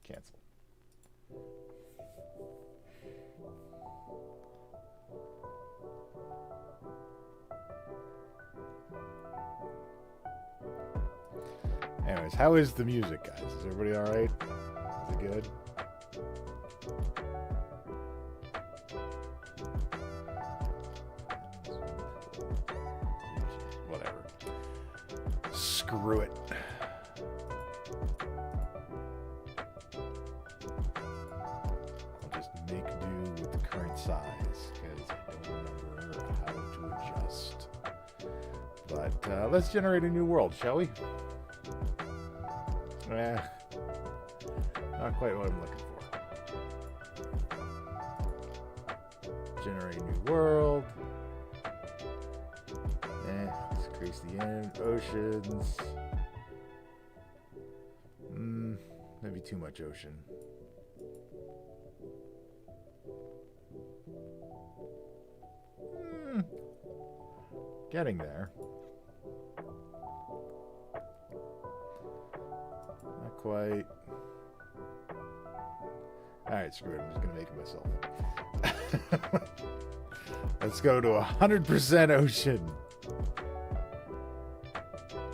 Cancel. Anyways, how is the music, guys? Is everybody all right? Is it good? Whatever. Screw it. I'll just make do with the current size because I don't remember how to adjust. But let's generate a new world, shall we? Not quite what I'm looking for. Generate new world. Let's increase the oceans. Maybe too much ocean. Getting there. Not quite. Alright, screw it. I'm just going to make it myself. Let's go to 100% ocean.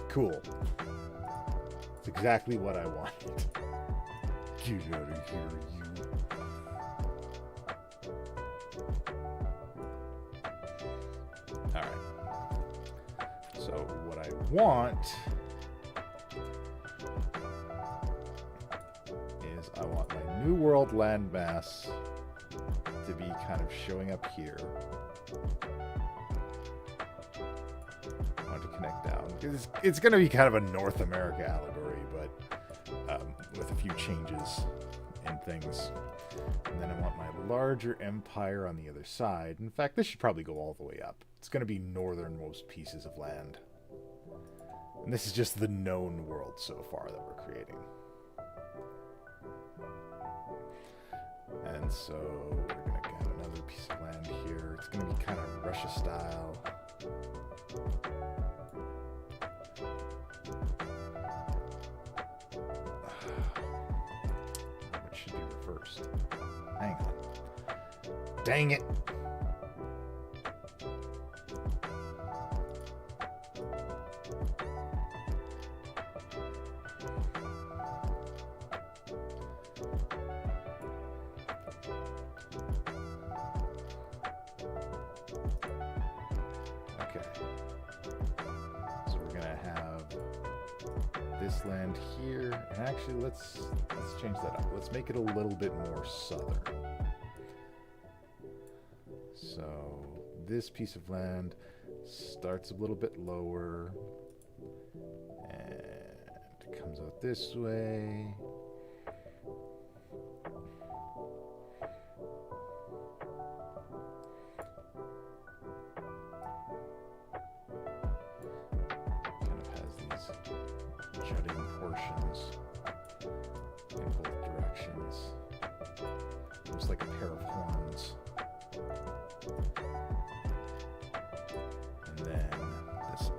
Cool. It's exactly what I wanted. Get out of here, you. Alright. So, what I want is I want my New World landmass to be kind of showing up here. I want to connect down. It's going to be kind of a North America allegory, but with a few changes and things. And then I want my larger empire on the other side. In fact, this should probably go all the way up. It's going to be northernmost pieces of land. And this is just the known world so far that we're creating. And so we're going to get another piece of land here. It's going to be kind of Russia style. What should be reversed? Hang on. Dang it! Land here, and actually let's change that up. Let's make it a little bit more southern. So this piece of land starts a little bit lower and comes out this way.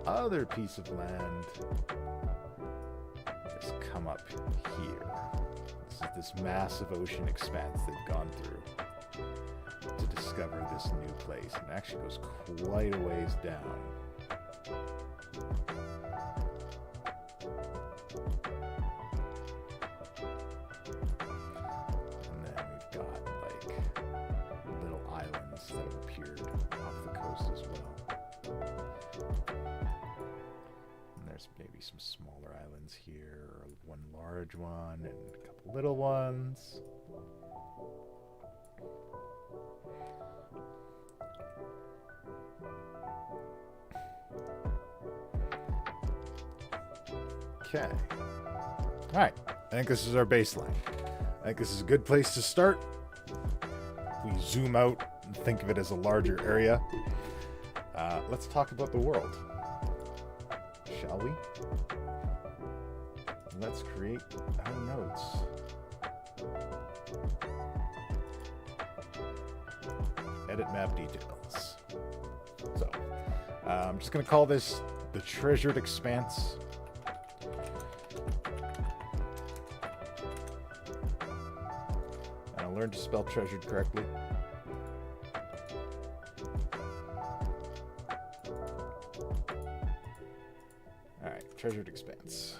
Other piece of land has come up here. This is this massive ocean expanse they've gone through to discover this new place. And it actually goes quite a ways down. And then we've got like little islands that have appeared off the coast as well. There's maybe some smaller islands here, or one large one, and a couple little ones. Okay. Alright, I think this is our baseline. I think this is a good place to start. We zoom out and think of it as a larger area. Let's talk about the world. Shall we? Let's create our nodes. Edit map details. So, I'm just going to call this the Treasured Expanse. Can I learn to spell treasured correctly? Alright, treasured expanse.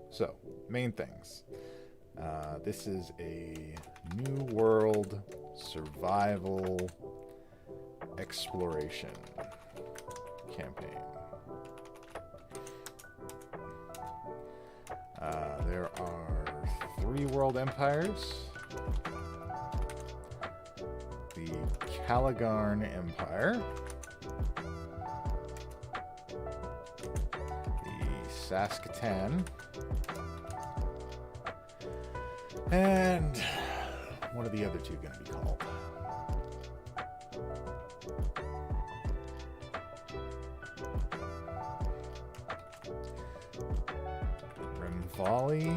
So, main things. This is a new world survival exploration campaign. There are 3 world empires. The Calagarn Empire. The Saskatoon. And what are the other 2 going to be called? Volley.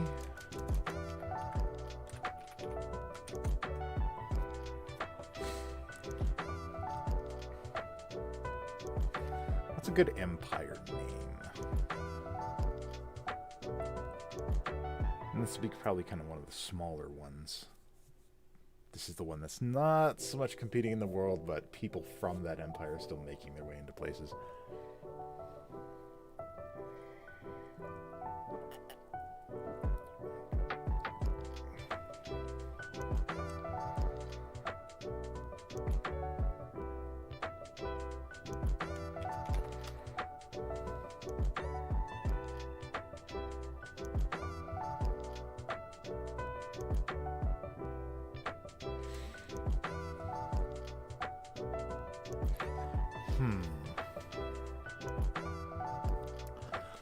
What's a good empire name? And this would be probably kind of one of the smaller ones. This is the one that's not so much competing in the world, but people from that empire are still making their way into places.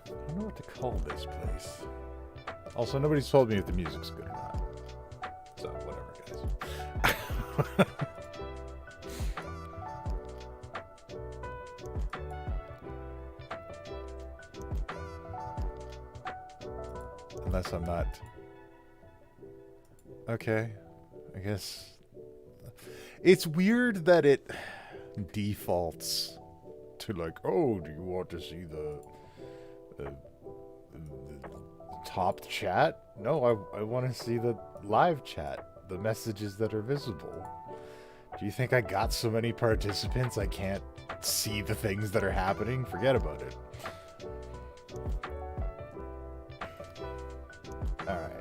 I don't know what to call this place. Also, nobody's told me if the music's good or not. So, whatever, guys. Unless I'm not... Okay, I guess... It's weird that it defaults to like, oh, do you want to see the top chat? No, I want to see the live chat, the messages that are visible. Do you think I got so many participants I can't see the things that are happening? Forget about it. Alright.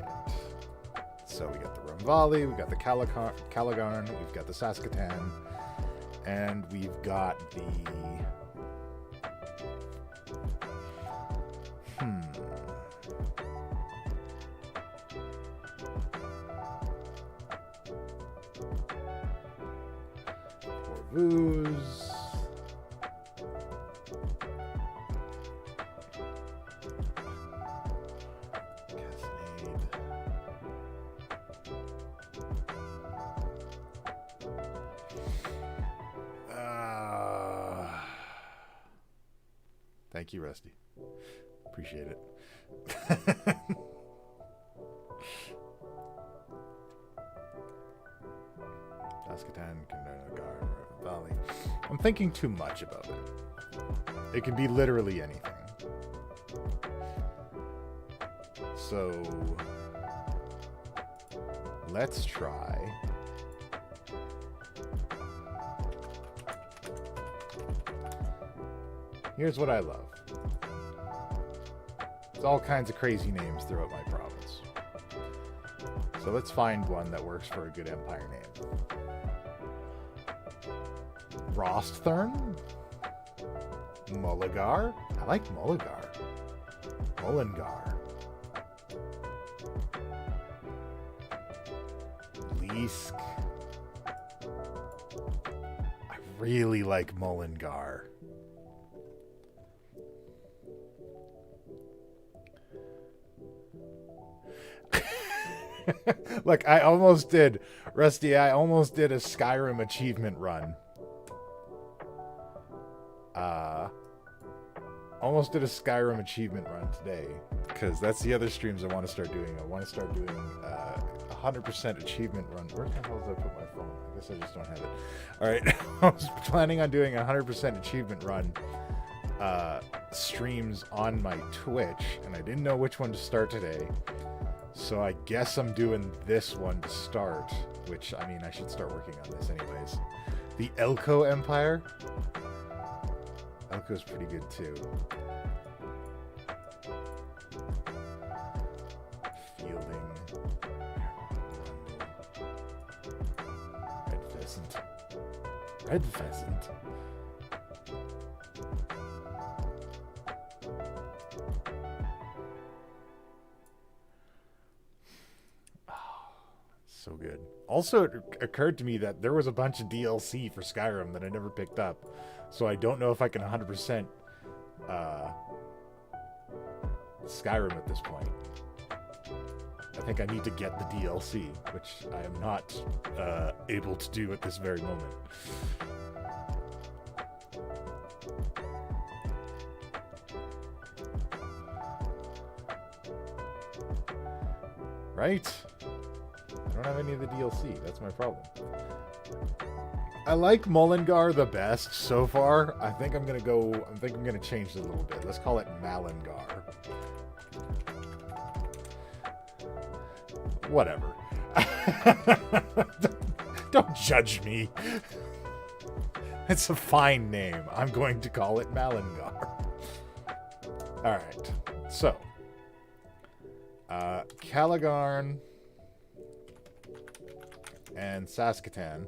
So we got the Rumvali, we got the Calagarn, we've got the Saskatoon, and we've got the... Corvus. Thank you, Rusty. Appreciate it. Saskatoon, Calagarn, Valley. I'm thinking too much about it. It can be literally anything. So let's try. Here's what I love. There's all kinds of crazy names throughout my province. So let's find one that works for a good empire name. Rosthern? Mulligar? I like Mulligar. Mullingar. Leask. I really like Mullingar. Look, I almost did, Rusty, I almost did a Skyrim achievement run. Almost did a Skyrim achievement run today, because that's the other streams I want to start doing. I want to start doing 100% achievement run. Where the hell did I put my phone? I guess I just don't have it. Alright, I was planning on doing 100% achievement run streams on my Twitch, and I didn't know which one to start today. So I guess I'm doing this one to start, which, I mean, I should start working on this anyways. The Elko Empire. Elko's pretty good too. Fielding. Red pheasant. Red pheasant. So good. Also, it occurred to me that there was a bunch of DLC for Skyrim that I never picked up. So I don't know if I can 100% Skyrim at this point. I think I need to get the DLC, which I am not able to do at this very moment. Right? I don't have any of the DLC. That's my problem. I like Mullingar the best so far. I think I'm gonna change it a little bit. Let's call it Malingar. Whatever. Don't judge me. It's a fine name. I'm going to call it Malingar. Alright. So. Calagarn and Saskatoon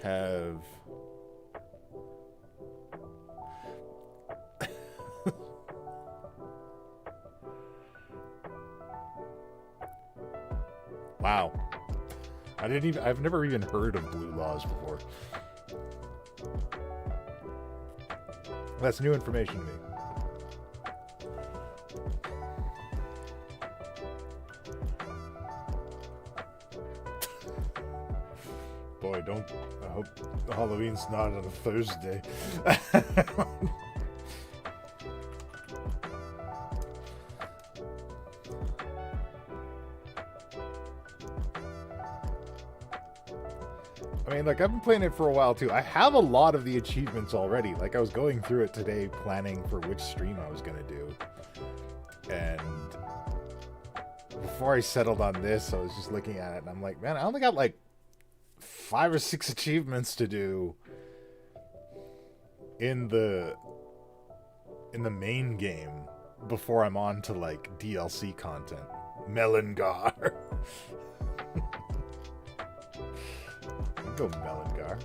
have wow. I've never even heard of blue laws before. That's new information to me. Boy, I hope Halloween's not on a Thursday. I mean, like, I've been playing it for a while too. I have a lot of the achievements already. Like, I was going through it today planning for which stream I was going to do. And before I settled on this, I was just looking at it and I'm like, man, I only got like 5 or 6 achievements to do in the main game before I'm on to like DLC content. Melangar. Go Melangar.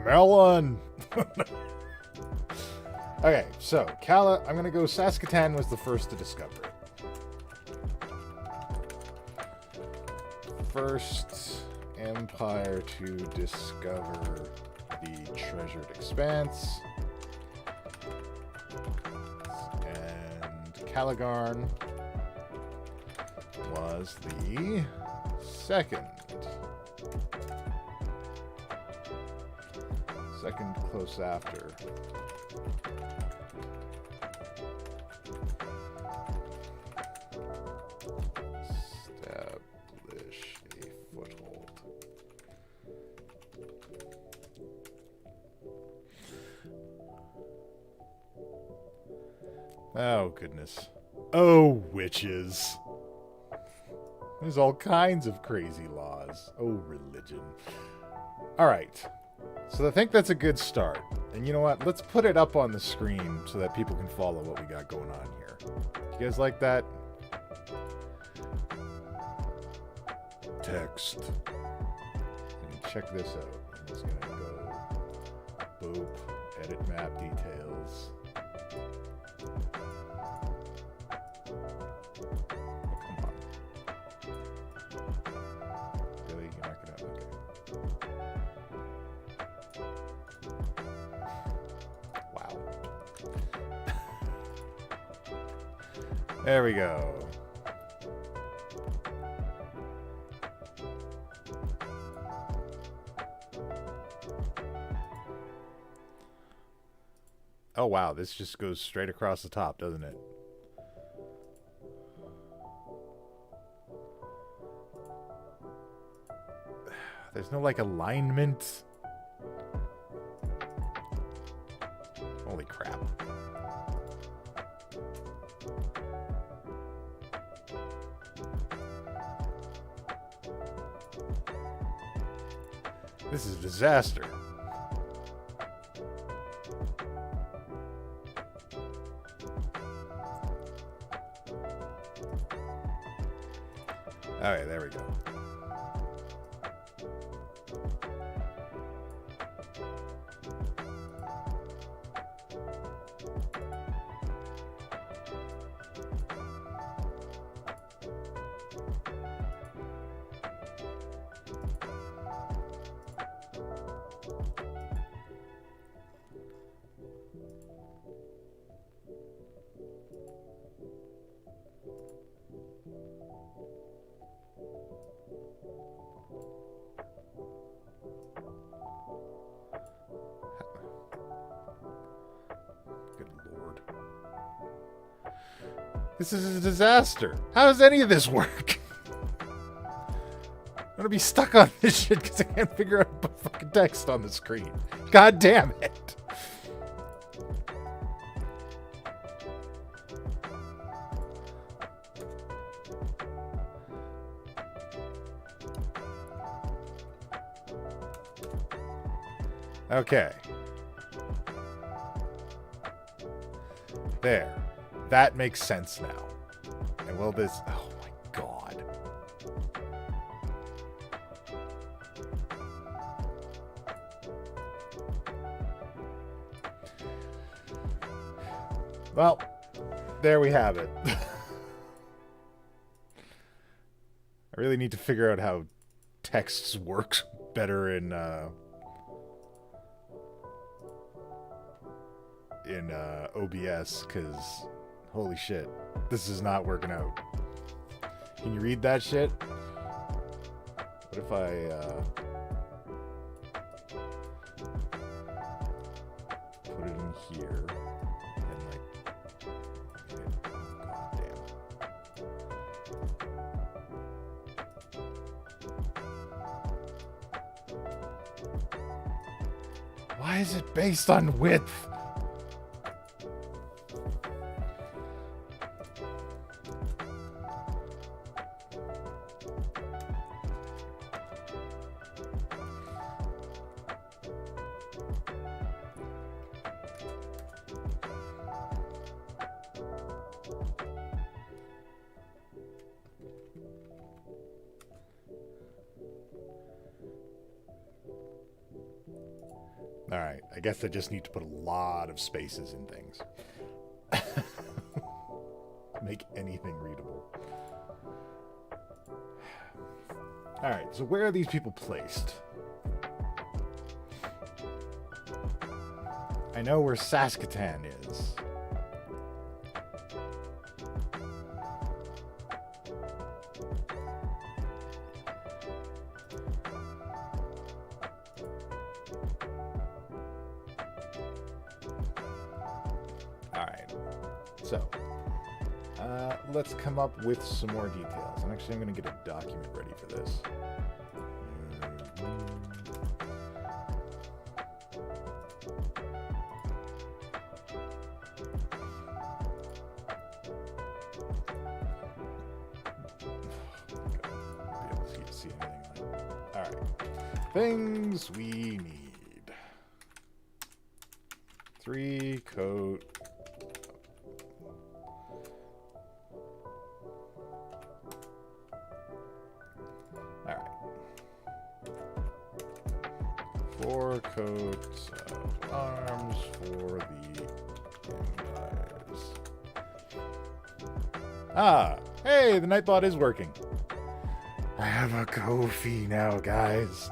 Melon. Okay, so I'm gonna go. Saskatoon was the first to discover it. First empire to discover the treasured expanse. And Calagarn was the second close after. Establish a foothold. Oh, goodness. Oh, witches. There's all kinds of crazy laws. Oh, religion. All right. So I think that's a good start. And you know what? Let's put it up on the screen so that people can follow what we got going on here. You guys like that? Text. And check this out. I'm just going to go boop, edit map details. Oh, come on. Really? You're not going to... Okay. There we go. Oh wow, this just goes straight across the top, doesn't it? There's no like alignment. Holy crap. This is a disaster. Alright, there we go. Good Lord. This is a disaster. How does any of this work? I'm gonna be stuck on this shit because I can't figure out the fucking text on the screen. God damn it. Okay. There. That makes sense now. And will this... Oh my god. Well, there we have it. I really need to figure out how texts work better in OBS, because holy shit, this is not working out. Can you read that shit? What if I put it in here and like, god damn. Why is it based on width? Alright, I guess I just need to put a lot of spaces in things. Make anything readable. Alright, so where are these people placed? I know where Saskatoon is. So, let's come up with some more details. And actually, I'm going to get a document ready for this. See anything. All right, things we need: 3 coat. Coats of arms for the empires. Ah, hey, the Nightbot is working. I have a Ko-fi now, guys.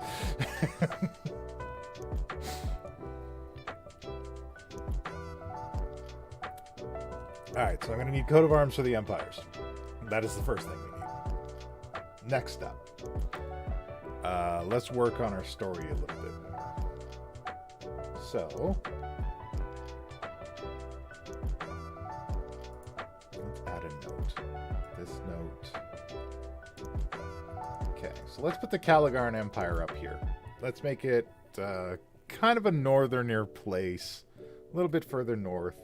Alright, so I'm going to need coat of arms for the empires. That is the first thing we need. Next up, let's work on our story a little bit more. So, let's add a note. This note. Okay, so let's put the Caligarn Empire up here. Let's make it kind of a northerner place, a little bit further north.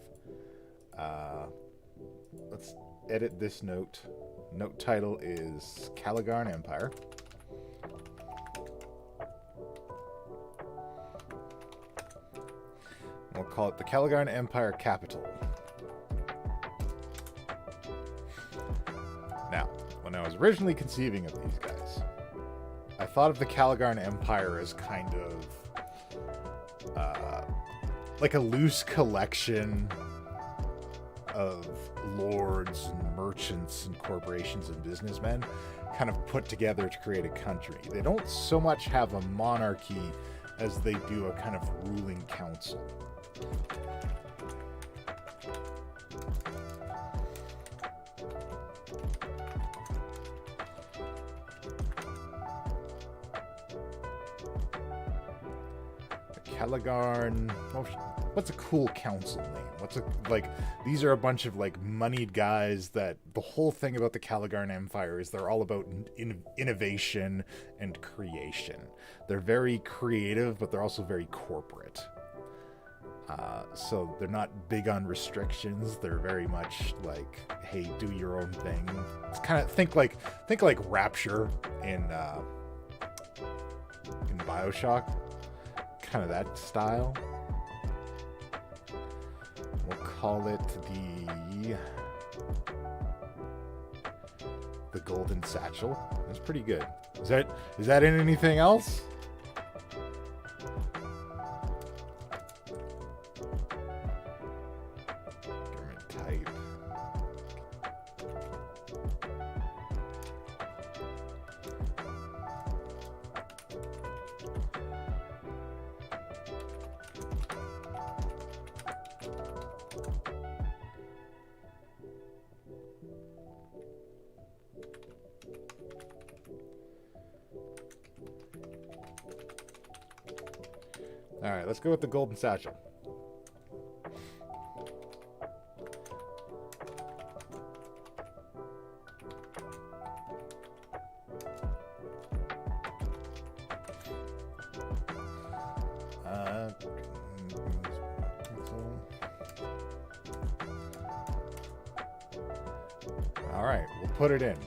Let's edit this note. Note title is Caligarn Empire. We'll call it the Calagarn Empire Capital. Now, when I was originally conceiving of these guys, I thought of the Calagarn Empire as kind of like a loose collection of lords and merchants and corporations and businessmen kind of put together to create a country. They don't so much have a monarchy as they do a kind of ruling council. Calagarn. What's a cool council name? What's a, like, these are a bunch of like moneyed guys that the whole thing about the Calagarn Empire is they're all about innovation and creation. They're very creative, but they're also very corporate. So they're not big on restrictions. They're very much like, hey, do your own thing. It's kind of think like Rapture in BioShock. Kind of that style. We'll call it the Golden Satchel. That's pretty good. Is that in anything else? Government type. All right, let's go with the Golden Satchel. All right, we'll put it in.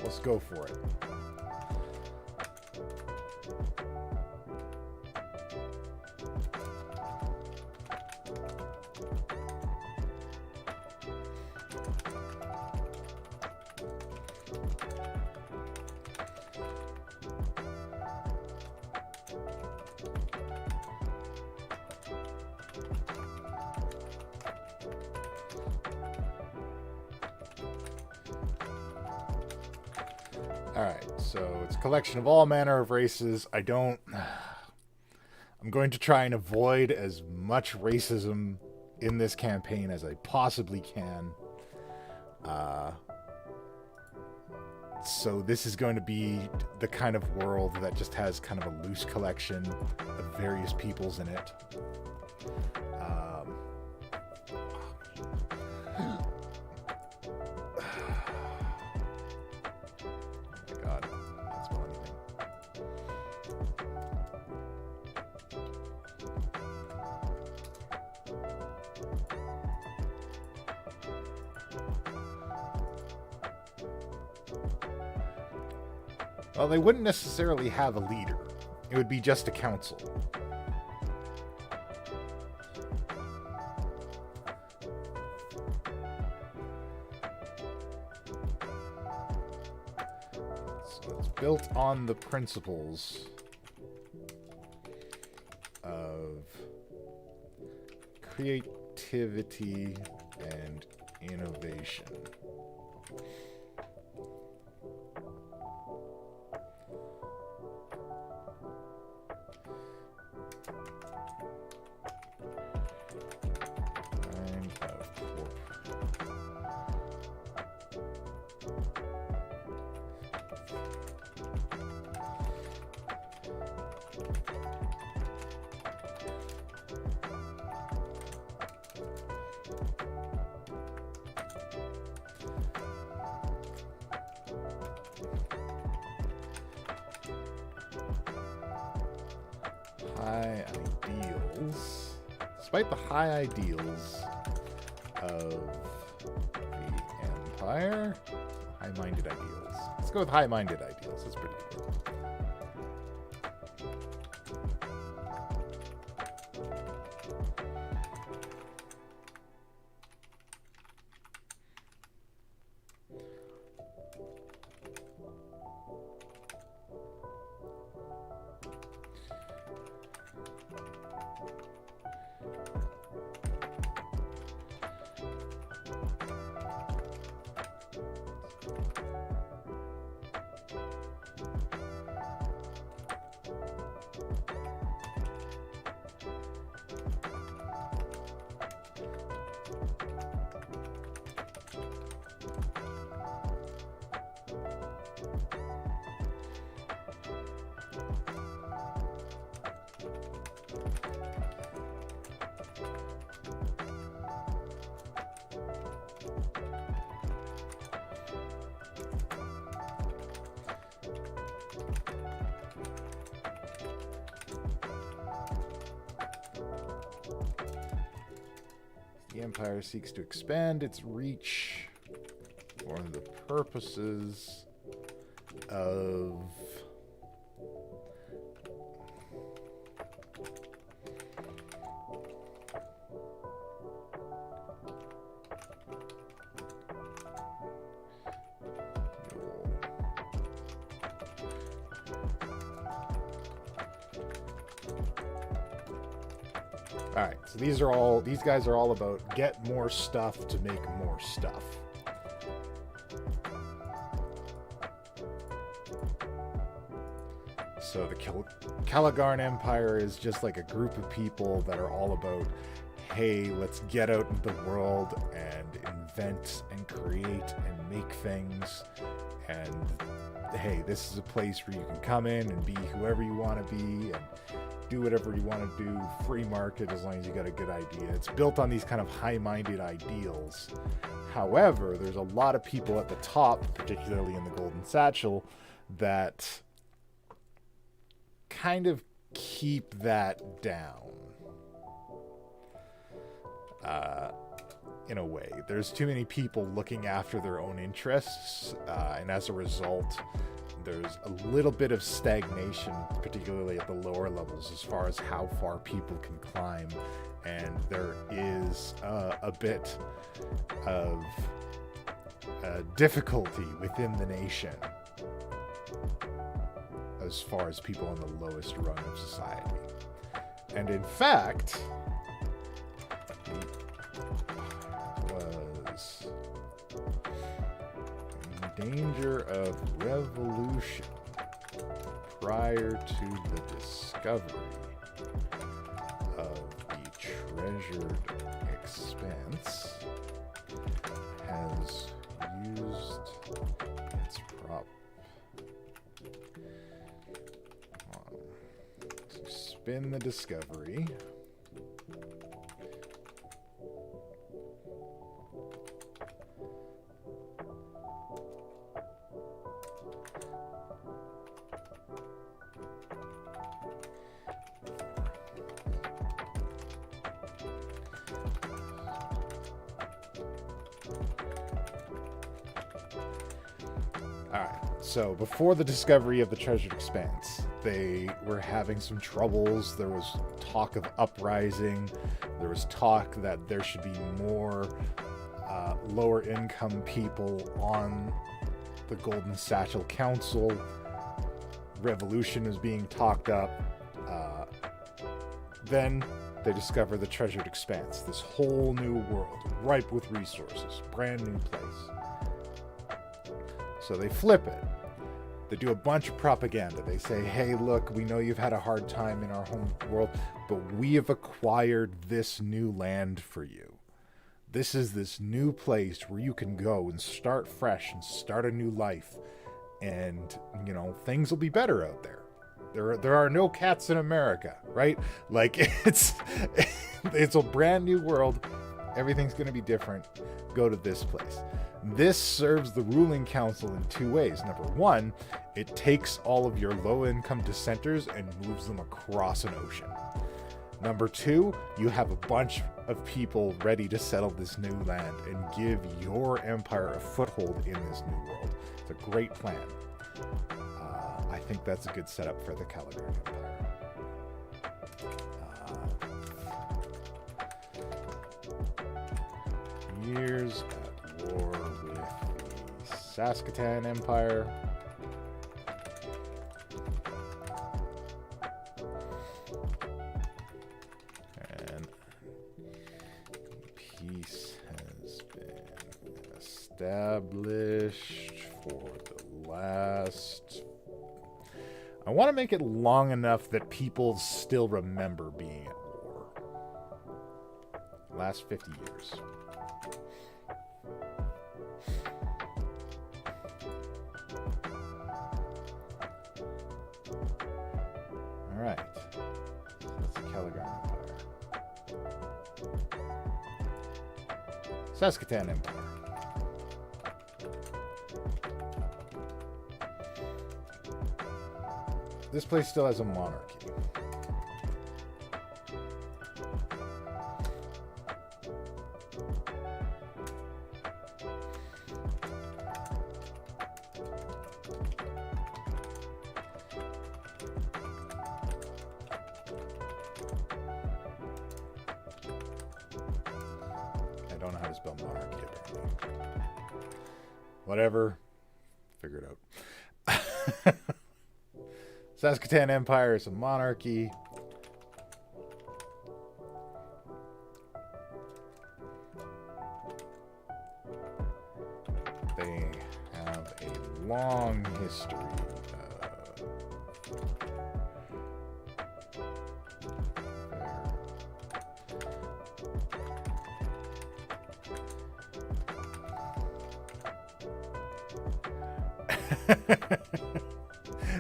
Let's go for it. Alright, so it's a collection of all manner of races. I'm going to try and avoid as much racism in this campaign as I possibly can. So this is going to be the kind of world that just has kind of a loose collection of various peoples in it. Well, they wouldn't necessarily have a leader. It would be just a council. So it's built on the principles of creativity and innovation. High ideals. Despite the high ideals of the Empire, high-minded ideals. Let's go with high-minded ideals. That's pretty good. The empire seeks to expand its reach for the purposes of Alright, so these guys are all about get more stuff to make more stuff. So the Calagarn Empire is just like a group of people that are all about, hey, let's get out into the world and invent and create and make things. And hey, this is a place where you can come in and be whoever you want to be and do whatever you want to do, free market as long as you got a good idea. It's built on these kind of high-minded ideals. However, there's a lot of people at the top, particularly in the Golden Satchel, that kind of keep that down. In a way, there's too many people looking after their own interests, and as a result, there's a little bit of stagnation, particularly at the lower levels, as far as how far people can climb, and there is a bit of difficulty within the nation as far as people on the lowest rung of society. And in fact, was in danger of revolution prior to the discovery of the treasured expense, has used its prop to spin the discovery So before the discovery of the treasured expanse, they were having some troubles. There was talk of uprising. There was talk that there should be more lower income people on the Golden Satchel Council. Revolution was being talked up. Then they discover the treasured expanse, this whole new world, ripe with resources, brand new place. So they flip it. They do a bunch of propaganda. They say, hey, look, we know you've had a hard time in our home world, but we have acquired this new land for you. This is this new place where you can go and start fresh and start a new life. And, you know, things will be better out there. There are no cats in America, right? Like, it's a brand new world. Everything's going to be different. Go to this place. This serves the ruling council in two ways. Number one, it takes all of your low-income dissenters and moves them across an ocean. Number two, you have a bunch of people ready to settle this new land and give your empire a foothold in this new world. It's a great plan. I think that's a good setup for the Calagarn Empire. Years at war with the Saskatoon Empire. And peace has been established for the last... I want to make it long enough that people still remember being at war. Last 50 years. Alright. That's the Calagarn Empire. Saskatoon Empire. This place still has a monarchy. don't know how to spell monarchy, apparently. Whatever. Figure it out. Saskatoon Empire is a monarchy. They have a long history.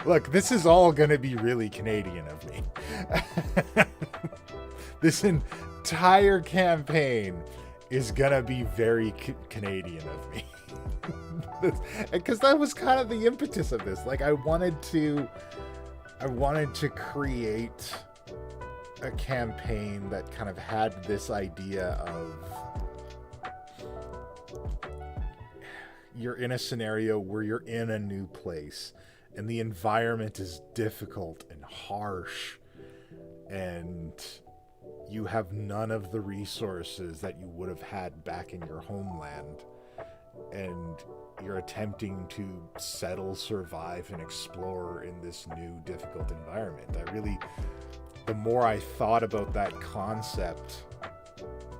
Look, this is all going to be really Canadian of me. This entire campaign is going to be very Canadian of me. Because that was kind of the impetus of this. Like, I wanted to create a campaign that kind of had this idea of you're in a scenario where you're in a new place and the environment is difficult and harsh and you have none of the resources that you would have had back in your homeland, and you're attempting to settle, survive, and explore in this new difficult environment. The more I thought about that concept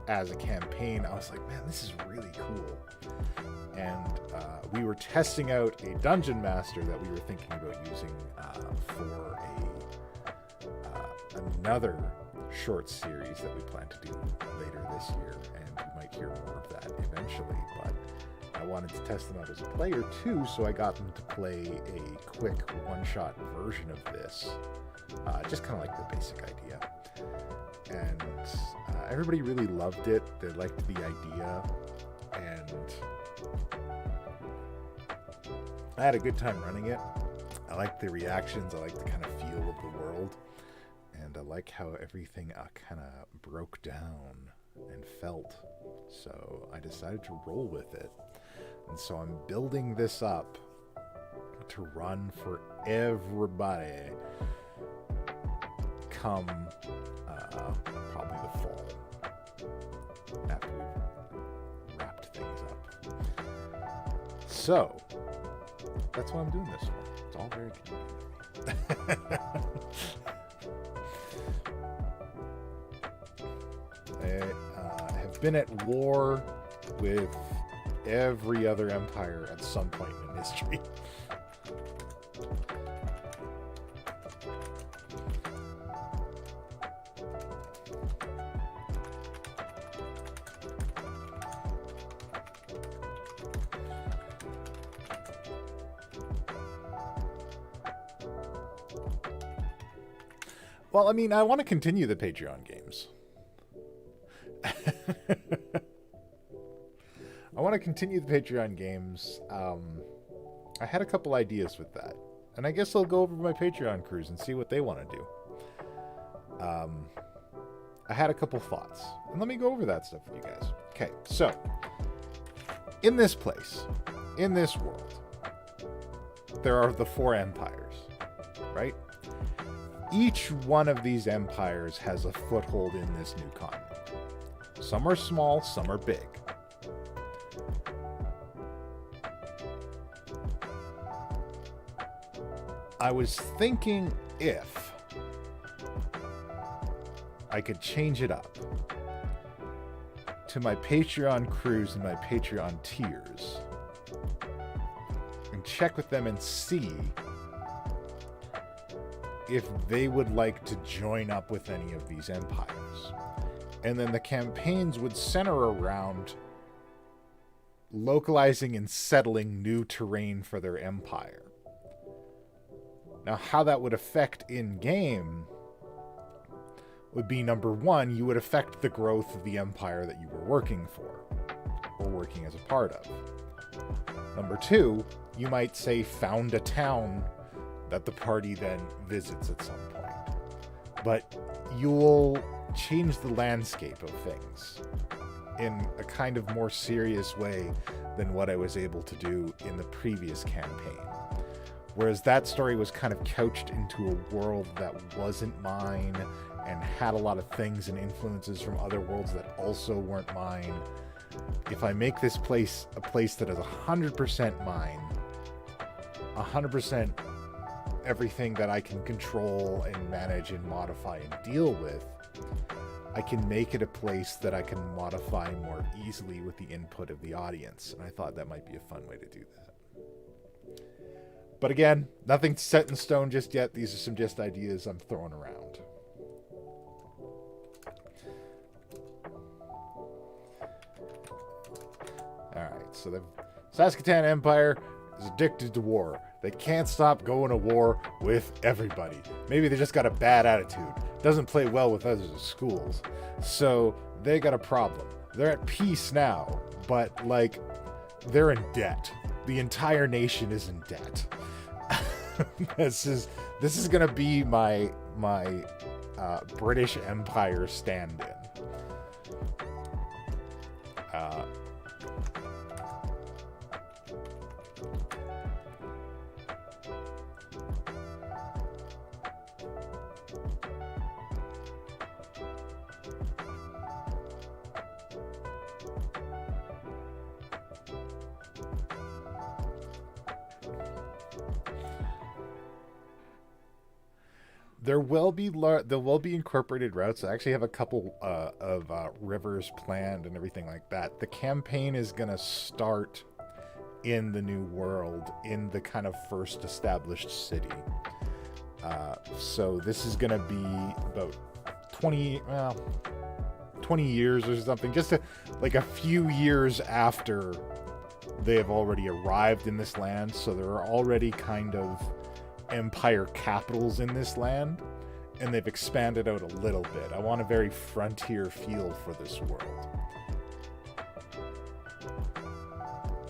as a campaign, I was like, man, this is really cool. And we were testing out a dungeon master that we were thinking about using for another short series that we plan to do later this year, and you might hear more of that eventually. But I wanted to test them out as a player too, so I got them to play a quick one-shot version of this, just kind of like the basic idea. And everybody really loved it. They liked the idea, and I had a good time running it. I liked the reactions. I liked the kind of feel of the world. And I like how everything kind of broke down and felt. So I decided to roll with it. And so I'm building this up to run for everybody come probably the fall, after we've wrapped things up. So that's why I'm doing this one. It's all very Canadian. I have been at war with every other empire at some point in history. Well, I mean, I want to continue the Patreon games. I want to continue the Patreon games. I had a couple ideas with that, and I guess I'll go over my Patreon crews and see what they want to do. I had a couple thoughts, and let me go over that stuff with you guys. Okay, so in this place, in this world, there are the 4 empires, right? Each one of these empires has a foothold in this new continent. Some are small, some are big. I was thinking if I could change it up to my Patreon crews and my Patreon tiers and check with them and see if they would like to join up with any of these empires. And then the campaigns would center around localizing and settling new terrain for their empire. Now, how that would affect in-game would be, number 1, you would affect the growth of the empire that you were working for, or working as a part of. Number 2, you might say found a town that the party then visits at some point. But you'll change the landscape of things in a kind of more serious way than what I was able to do in the previous campaign. Whereas that story was kind of couched into a world that wasn't mine and had a lot of things and influences from other worlds that also weren't mine. if I make this place a place that is 100% mine, 100% everything that I can control and manage and modify and deal with, I can make it a place that I can modify more easily with the input of the audience. And I thought that might be a fun way to do that. But again, nothing set in stone just yet. These are some just ideas I'm throwing around. Alright, so the Saskatoon Empire is addicted to war. They can't stop going to war with everybody. Maybe they just got a bad attitude. Doesn't play well with others at schools. So they got a problem. They're at peace now, but like they're in debt. The entire nation is in debt. This is gonna be my British Empire stand-in. There will be incorporated routes. I actually have a couple of rivers planned and everything like that. The campaign is going to start in the New World, in the kind of first established city. So this is going to be about 20 years or something, just like a few years after they have already arrived in this land. So there are already kind of empire capitals in this land, and they've expanded out a little bit. I want a very frontier feel for this world.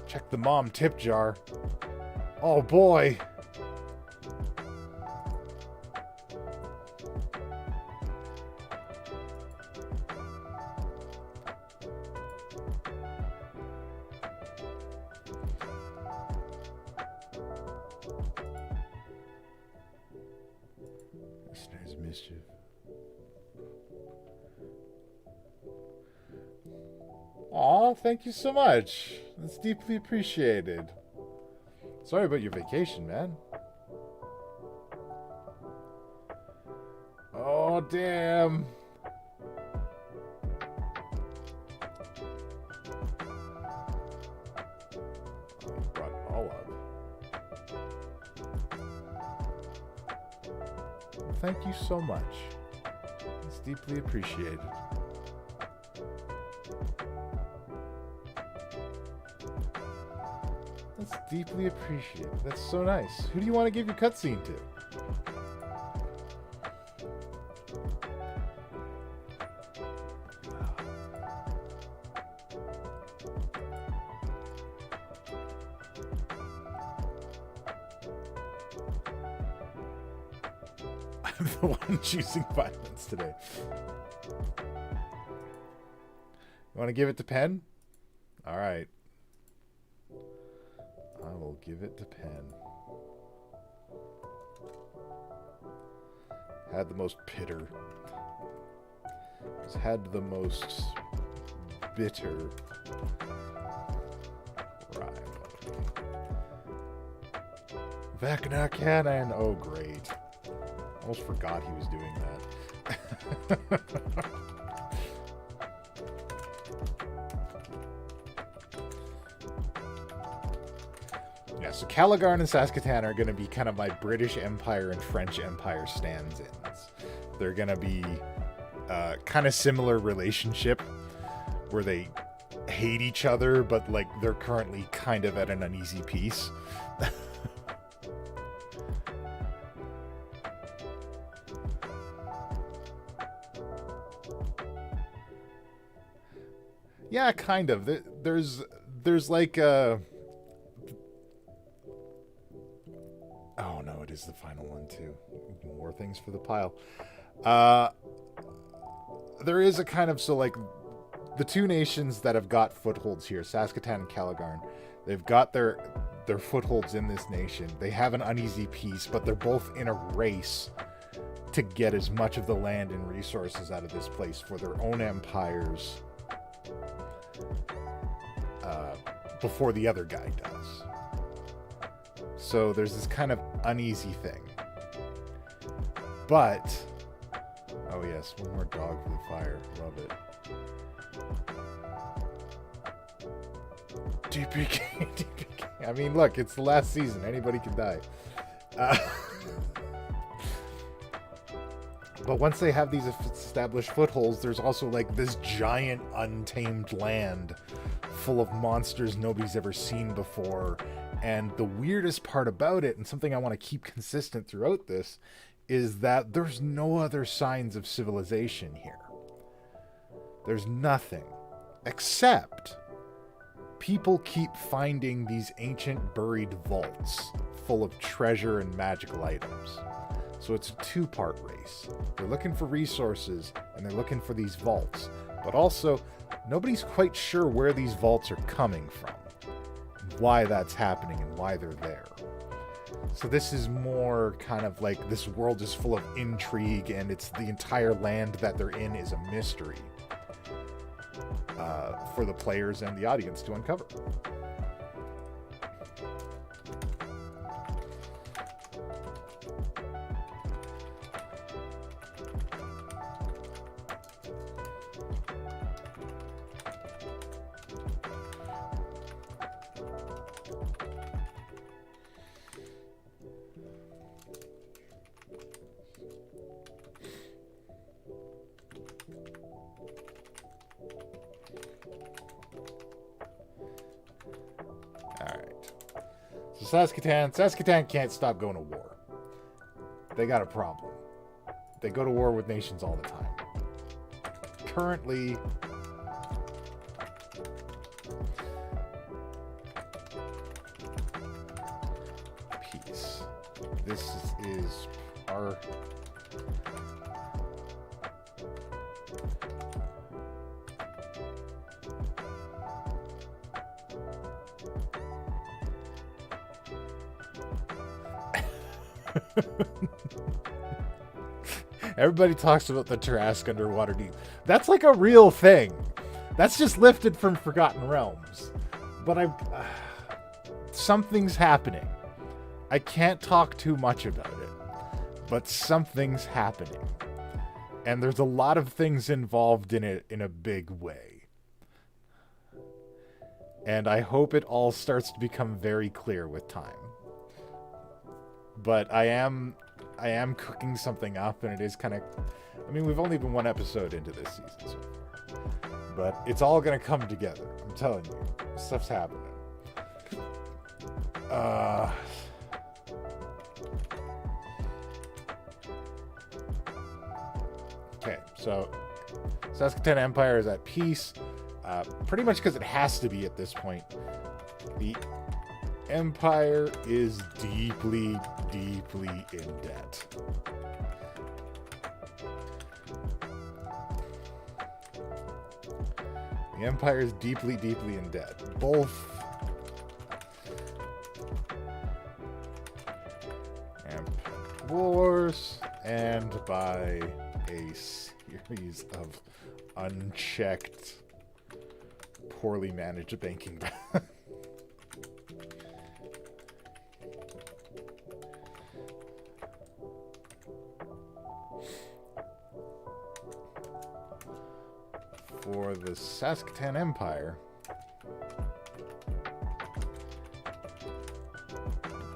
Check the mom tip jar. Oh boy. Mercenaries, mischief. Aw, thank you so much. That's deeply appreciated. Sorry about your vacation, man. Oh, damn. Oh, you brought it all up. Thank you so much. It's deeply appreciated. That's deeply appreciated. That's so nice. Who do you want to give your cutscene to? I'm the one choosing violence today. You want to give it to Penn? All right. I will give it to Penn. Had the most bitter. Had the most bitter rivalry. Vecna Cannon. Oh, great. Almost forgot he was doing that. Yeah, so Calagarn and Saskatoon are going to be kind of my British Empire and French Empire stand-ins. They're going to be kind of similar relationship where they hate each other, but like they're currently kind of at an uneasy peace. Yeah, kind of. There's like a... Oh no, it is the final one too. More things for the pile. There is a kind of... So like the two nations that have got footholds here, Saskatoon and Calagarn, they've got their footholds in this nation. They have an uneasy peace, but they're both in a race to get as much of the land and resources out of this place for their own empires. before the other guy does. So there's this kind of uneasy thing. But, oh yes, one more dog for the fire. Love it. DPK, DPK. I mean, look, it's the last season. Anybody can die. But once they have these established footholds, there's also like this giant untamed land full of monsters nobody's ever seen before. And the weirdest part about it, and something I want to keep consistent throughout this, is that there's no other signs of civilization here. There's nothing. Except people keep finding these ancient buried vaults full of treasure and magical items. So it's a two-part race. They're looking for resources, and they're looking for these vaults. But also, nobody's quite sure where these vaults are coming from, why that's happening, and why they're there. So this is more kind of like this world is full of intrigue, and it's the entire land that they're in is a mystery for the players and the audience to uncover. Saskatoon can't stop going to war. They got a problem. They go to war with nations all the time. Currently, peace. This is our... Everybody talks about the Tarrasque underwater deep. That's like a real thing. That's just lifted from Forgotten Realms. But something's happening. I can't talk too much about it. But something's happening. And there's a lot of things involved in it in a big way. And I hope it all starts to become very clear with time. But I am cooking something up, and it is kind of... I mean, we've only been one episode into this season so far. But it's all going to come together. I'm telling you. Stuff's happening. Okay, so Saskatoon Empire is at peace. Pretty much because it has to be at this point. The Empire is deeply, deeply in debt. The Empire is deeply, deeply in debt. Both wars and by a series of unchecked, poorly managed banking. For the Saskatoon Empire,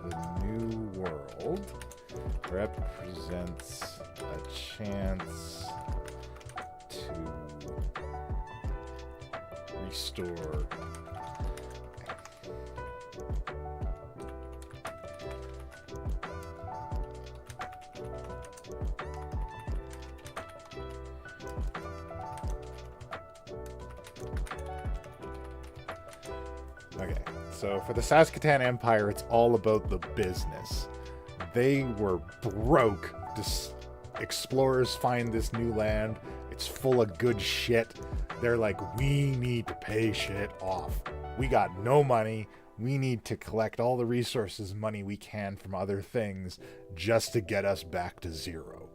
the New World represents a chance to restore So for the Saskatoon Empire, it's all about the business. They were broke. Explorers find this new land. It's full of good shit. They're like, we need to pay shit off. We got no money. We need to collect all the resources, money we can from other things just to get us back to zero.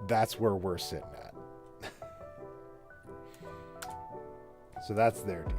That's where we're sitting at. So that's their deal.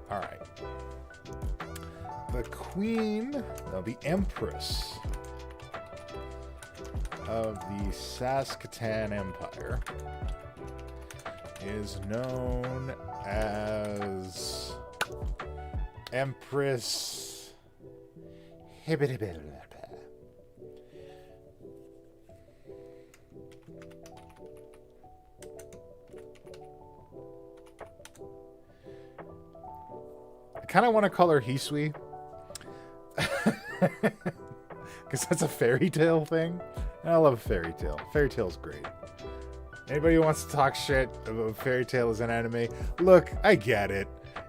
All right. The queen, no, the empress of the Saskatoon Empire is known as Empress I kind of want to call her Hisui. Because that's a fairy tale thing. And I love a fairy tale. Fairy tale's great. Anybody who wants to talk shit about fairy tale as an anime, look, I get it.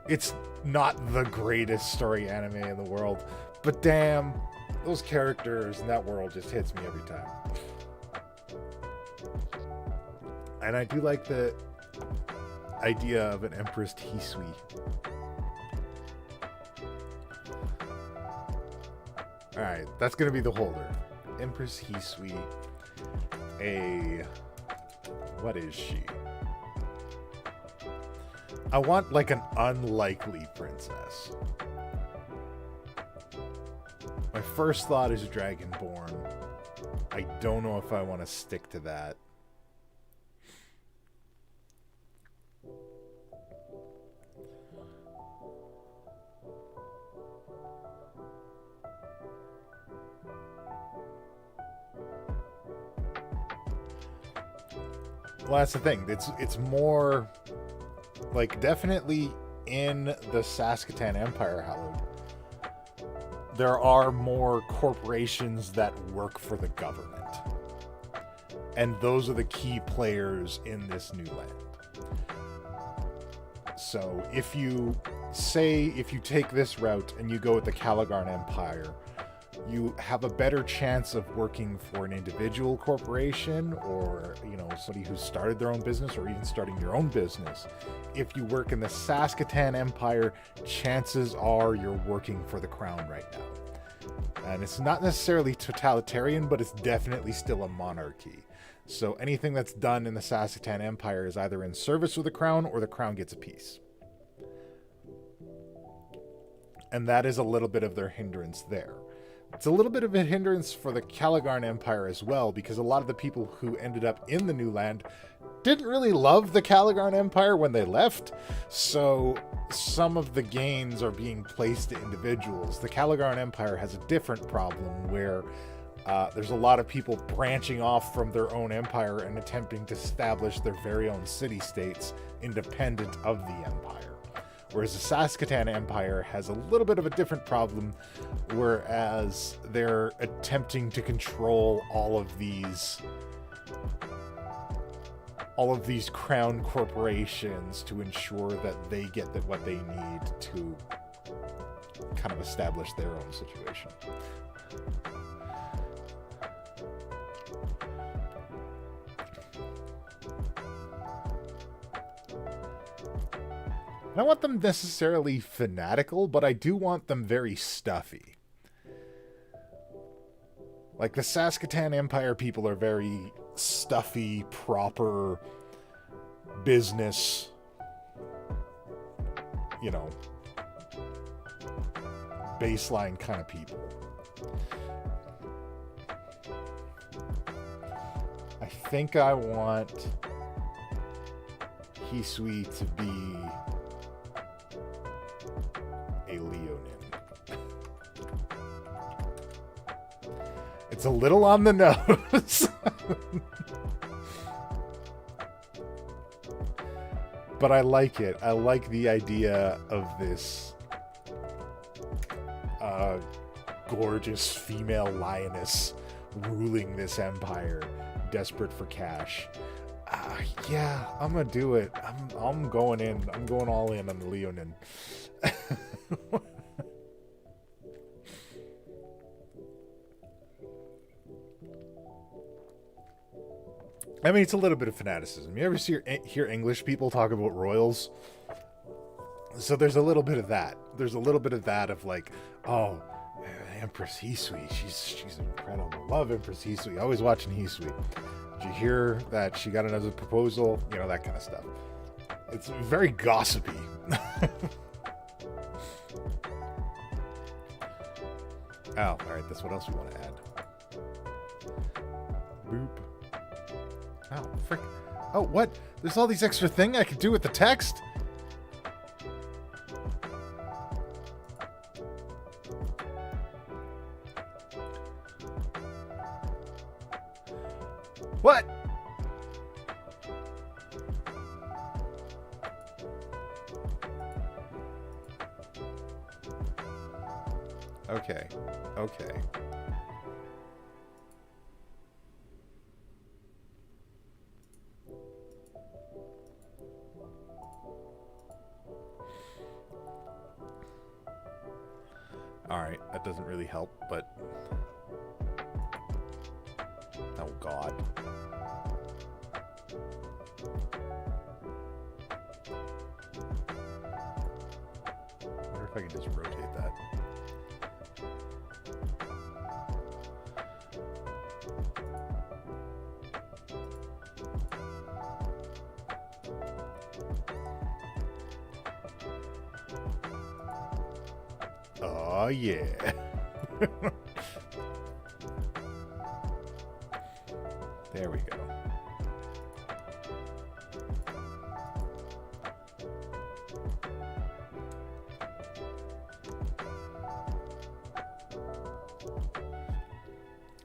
It's not the greatest story anime in the world. But damn, those characters in that world just hits me every time. And I do like the idea of an Empress Hisui. Alright, that's going to be the holder. Empress Hisui. What is she? I want like an unlikely princess. My first thought is Dragonborn. I don't know if I want to stick to that. Well, that's the thing. It's more like definitely in the Saskatoon Empire, however, there are more corporations that work for the government. And those are the key players in this new land. So if you take this route and you go with the Calagarn Empire, you have a better chance of working for an individual corporation or, somebody who started their own business or even starting your own business. If you work in the Saskatoon Empire, chances are you're working for the crown right now. And it's not necessarily totalitarian, but it's definitely still a monarchy. So anything that's done in the Saskatoon Empire is either in service of the crown or the crown gets a piece. And that is a little bit of their hindrance there. It's a little bit of a hindrance for the Calagarn Empire as well, because a lot of the people who ended up in the new land didn't really love the Calagarn Empire when they left, so some of the gains are being placed to individuals. The Calagarn Empire has a different problem where there's a lot of people branching off from their own empire and attempting to establish their very own city-states independent of the empire. Whereas the Saskatoon Empire has a little bit of a different problem, whereas they're attempting to control all of these crown corporations to ensure that they get what they need to kind of establish their own situation. I don't want them necessarily fanatical, but I do want them very stuffy. Like the Saskatoon Empire people are very stuffy, proper business, baseline kind of people. I think I want Hisui to be a Leonin. It's a little on the nose. But I like it. I like the idea of this gorgeous female lioness ruling this empire, desperate for cash. Yeah, I'm gonna do it. I'm going in. I'm going all in on the Leonin. I mean, it's a little bit of fanaticism. You ever hear English people talk about royals? So there's a little bit of that. There's a little bit of that of like, oh, Empress Hisui, she's incredible. Love Empress Hisui. Always watching Hisui. Did you hear that she got another proposal? You know, that kind of stuff. It's very gossipy. Oh, all right. That's what else we want to add. Boop. Oh, frick. Oh, what? There's all these extra things I could do with the text? What? Okay. Okay. Alright, that doesn't really help, but... Oh, God. I wonder if I can just rotate that. Oh, yeah. There we go.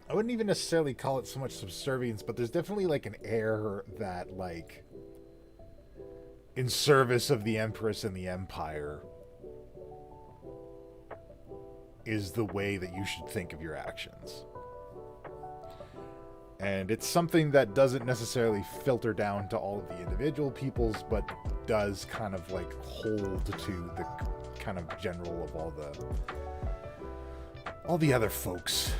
I wouldn't even necessarily call it so much subservience, but there's definitely like an air that, like, in service of the Empress and the Empire is the way that you should think of your actions. And it's something that doesn't necessarily filter down to all of the individual peoples, but does kind of like hold to the kind of general of all the other folks.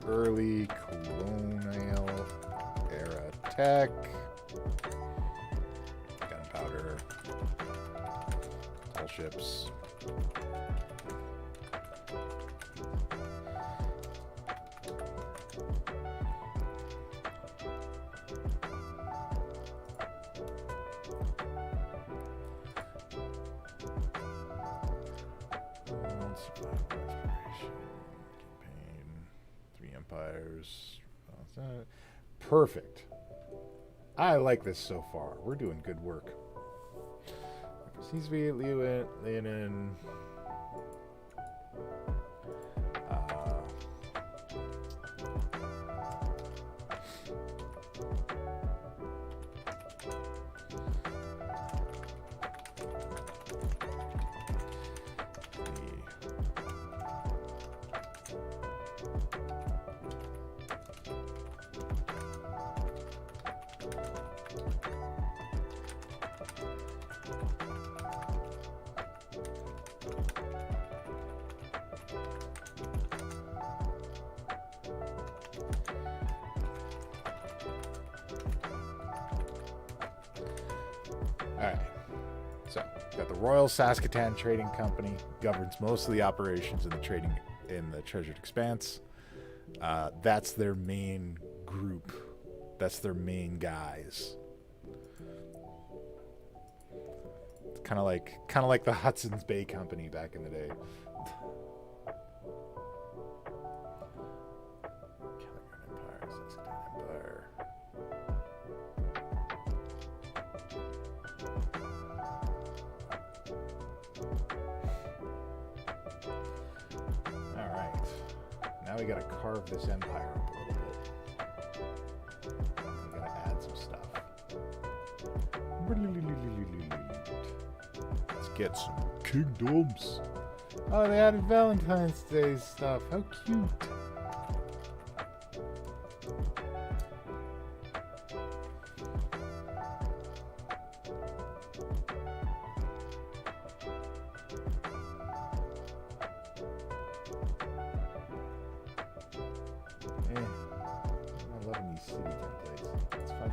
Early colonial era tech, gunpowder, tall ships. Perfect. I like this so far. We're doing good work. Lenin. Alright, so got the Royal Saskatoon Trading Company, governs most of the operations in the trading in the Treasured Expanse. That's their main group. That's their main guys. It's kind of like the Hudson's Bay Company back in the day. Now we gotta carve this empire up a little bit. We gotta add some stuff. Let's get some kingdoms. Oh, they added Valentine's Day stuff. How cute.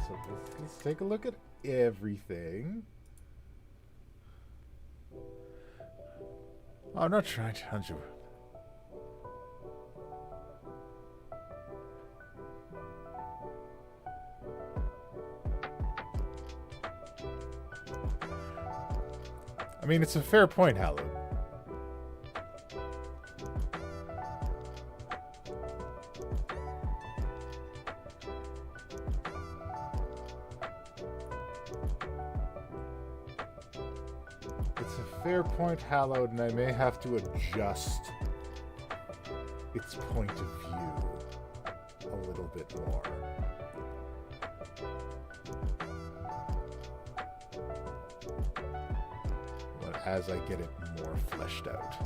So let's take a look at everything. Oh, I'm not trying to hunt you. I mean, it's a fair point, Hallowed. Fair point, Hallowed, and I may have to adjust its point of view a little bit more. But as I get it more fleshed out.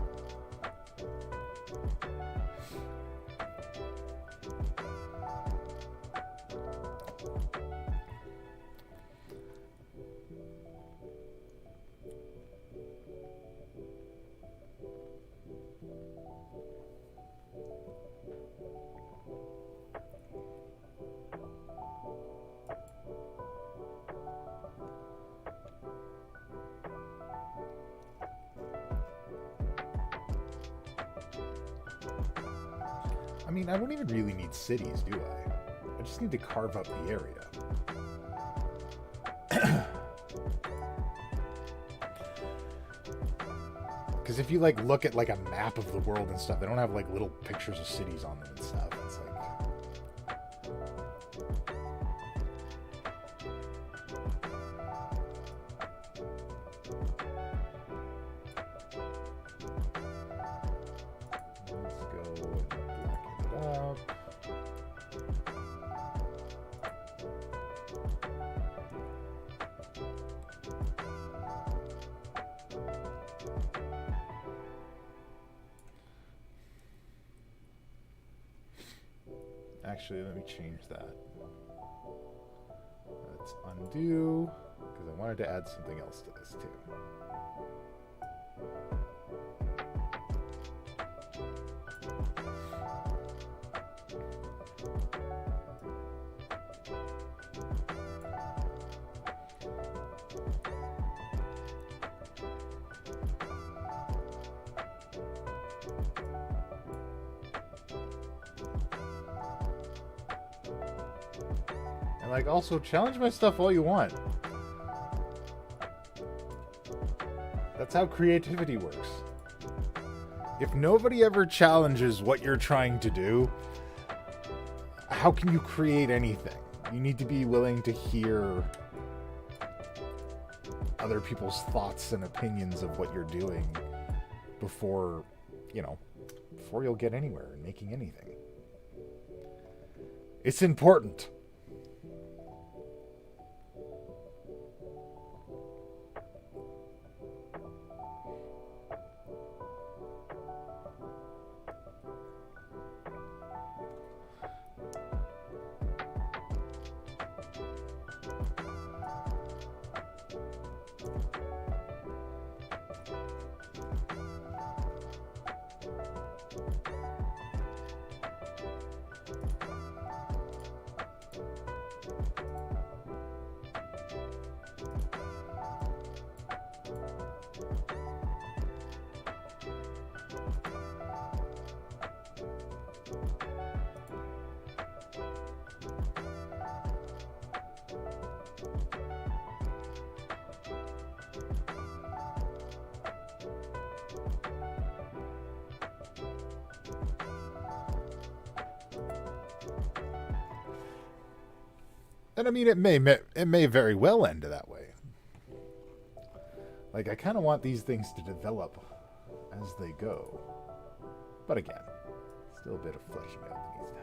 I mean, I don't even really need cities, do I? I just need to carve up the area. Because if you, like, look at, like, a map of the world and stuff, they don't have, like, little pictures of cities on them and stuff. It's like... Actually, let me change that. Let's undo, because I wanted to add something else to this too. Like, also, challenge my stuff all you want. That's how creativity works. If nobody ever challenges what you're trying to do, how can you create anything? You need to be willing to hear other people's thoughts and opinions of what you're doing before, you know, before you'll get anywhere in making anything. It's important. And I mean, it may very well end that way. Like, I kind of want these things to develop as they go. But again, still a bit of fleshing out that needs to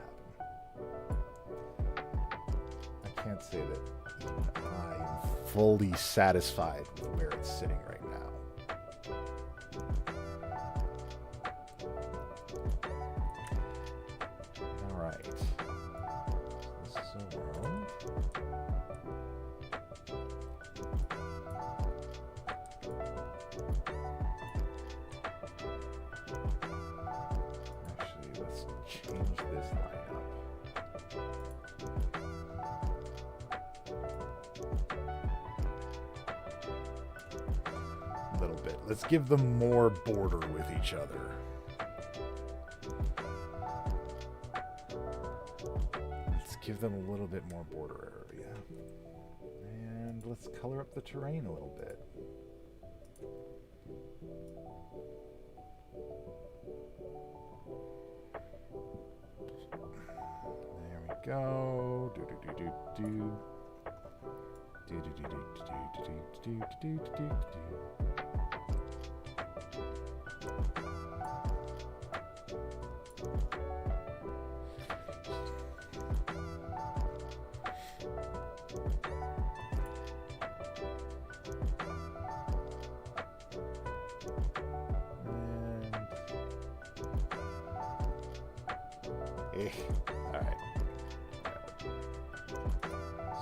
happen. I can't say that even I am fully satisfied with where it's sitting right now. All right. little bit. Let's give them more border with each other. Let's give them a little bit more border area. And let's color up the terrain a little bit. There we go. Do do do do do. Do do do do do do do do do do do. All right.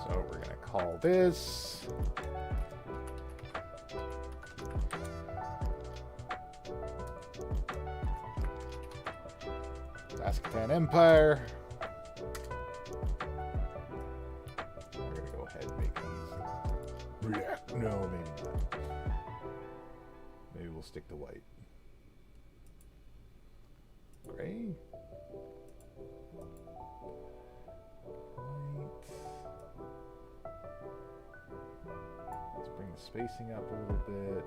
So we're gonna call this Basketan Empire. We're gonna go ahead and make these react. No, maybe not. Maybe we'll stick to white. Gray. Let's bring the spacing up a little bit.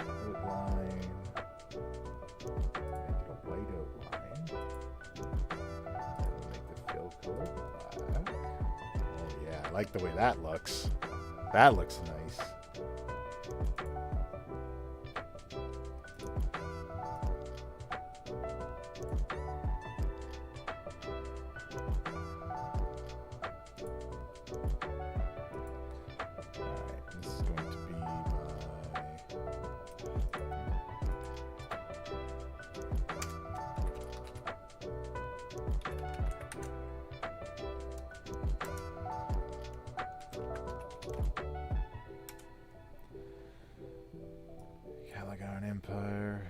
Outline. Make it a white outline. Make the fill color black. Oh yeah, I like the way that looks. That looks nice. Calagon Empire.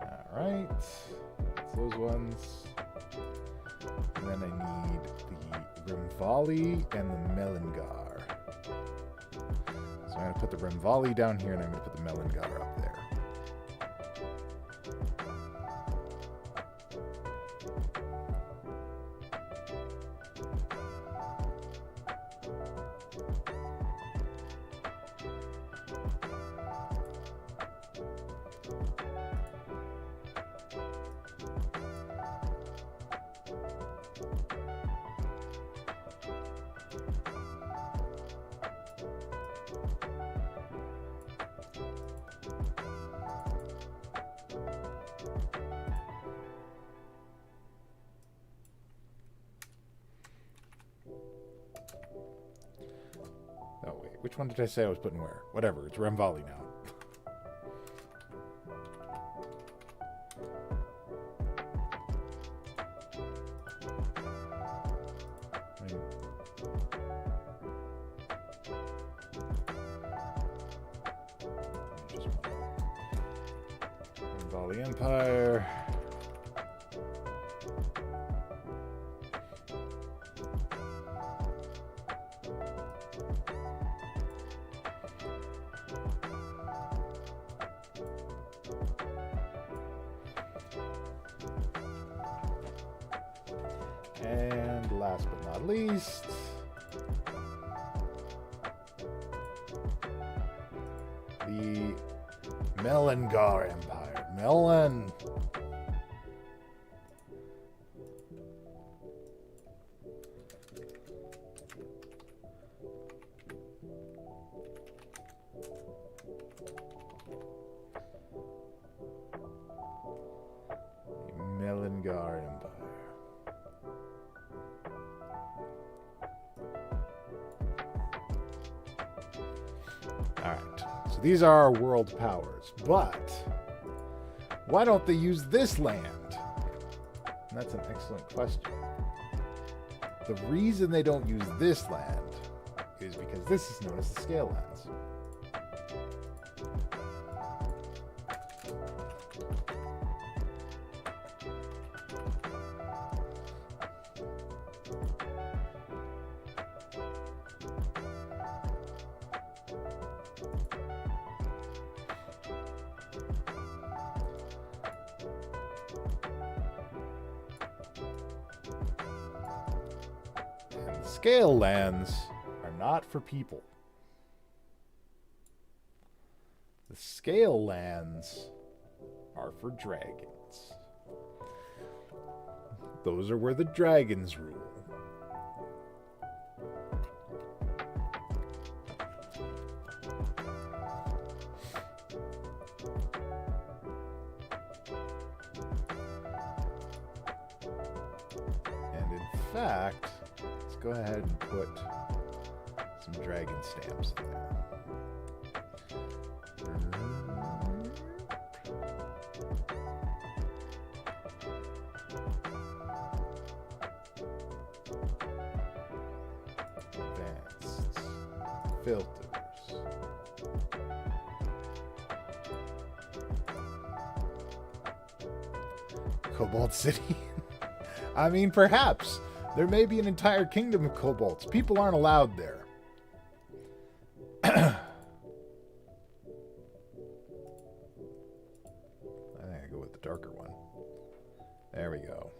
All right, that's those ones. And then I need the Rimvali and the Melangar. So I'm going to put the Rimvali down here, and I'm going to put the Melangar up there. Oh, wait. Which one did I say I was putting where? Whatever. It's Rimvali now. Rimvali Empire. And last but not least, the Melangar Empire. Melon. Melangar Empire. Alright, so these are our world powers, but why don't they use this land? And that's an excellent question. The reason they don't use this land is because this is known as the scale lands. Scale lands are not for people. The scale lands are for dragons. Those are where the dragons rule. And in fact, let's go ahead and put some dragon stamps in there. Advanced filters. Cobalt City? I mean, perhaps. There may be an entire kingdom of kobolds. People aren't allowed there. I think I go with the darker one. There we go.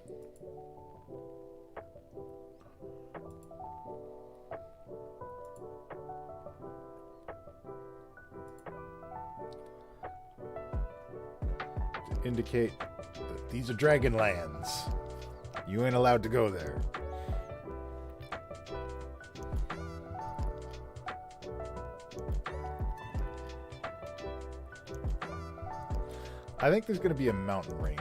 To indicate that these are dragon lands. You ain't allowed to go there. I think there's going to be a mountain range.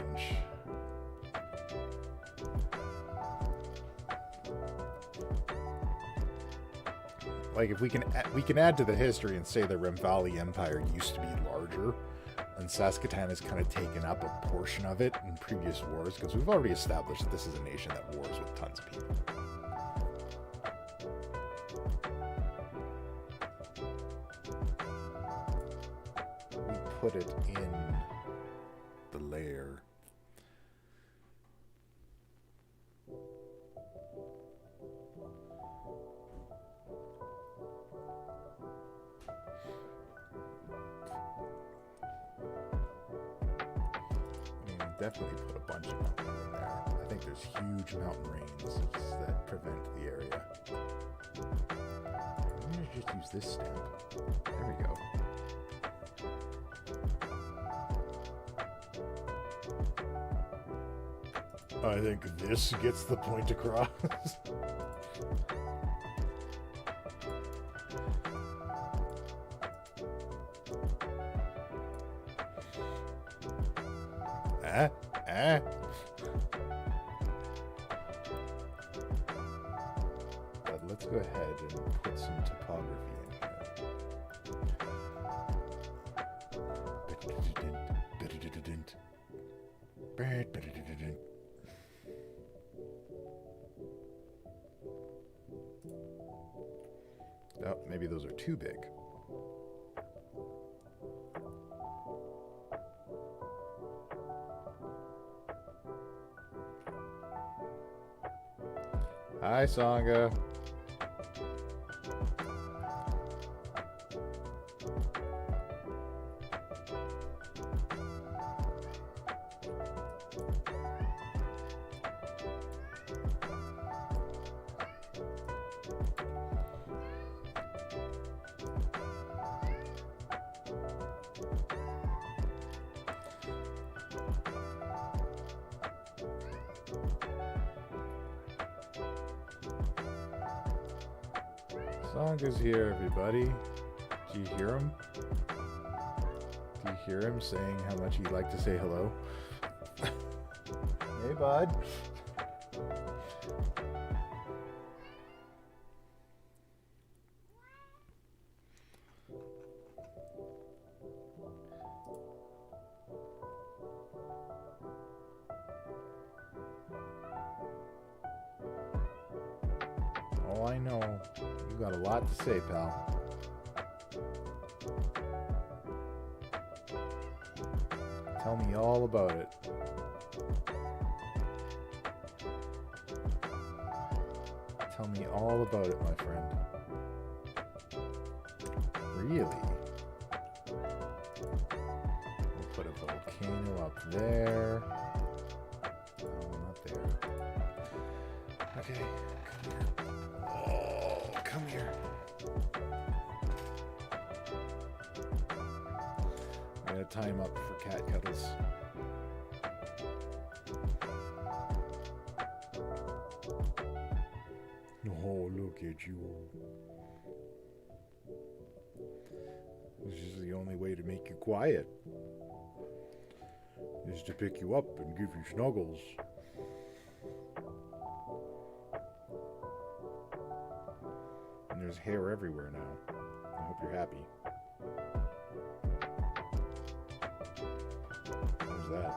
Like if we can add to the history and say the Remvali Empire used to be larger, and Saskatoon has kind of taken up a portion of it in previous wars, because we've already established that this is a nation that wars with tons of people. We put it in the layer. Definitely put a bunch of mountains in there. I think there's huge mountain ranges that prevent the area. I'm going to just use this stamp. There we go. I think this gets the point across. But let's go ahead and put some topography in here. Oh, maybe those are too big. Hi, Sangha. Sanga's here, everybody. Do you hear him? Do you hear him saying how much he'd like to say hello? Hey, bud. Oh, I know. You got a lot to say, pal. Tell me all about it. Tell me all about it, my friend. Really? We'll put a volcano up there. No, not there. Okay, come here. Oh, come here. I gotta tie him up for cat cuddles. Oh, look at you. This is the only way to make you quiet. Is to pick you up and give you snuggles. And there's hair everywhere now. I hope you're happy. What was that?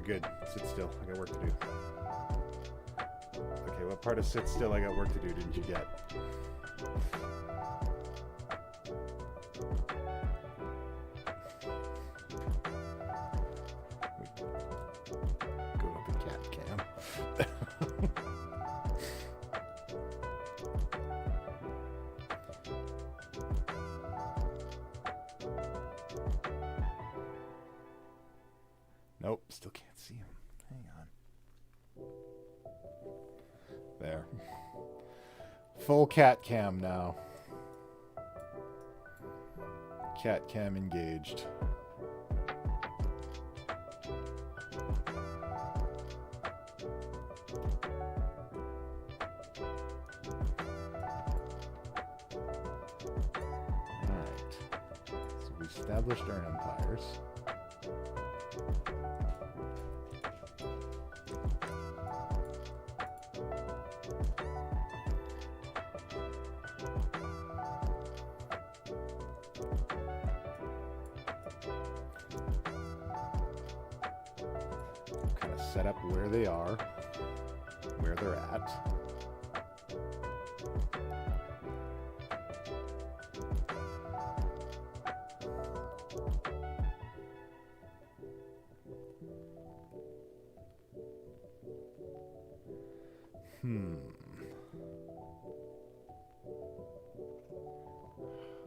Good. Sit still. I got work to do. Okay, what part of sit still I got work to do didn't you get? Go to the cat cam. Nope, still can't see him. Hang on. There. Full cat cam now. Cat cam engaged. Alright. So we established our empires. Set up where they are, where they're at.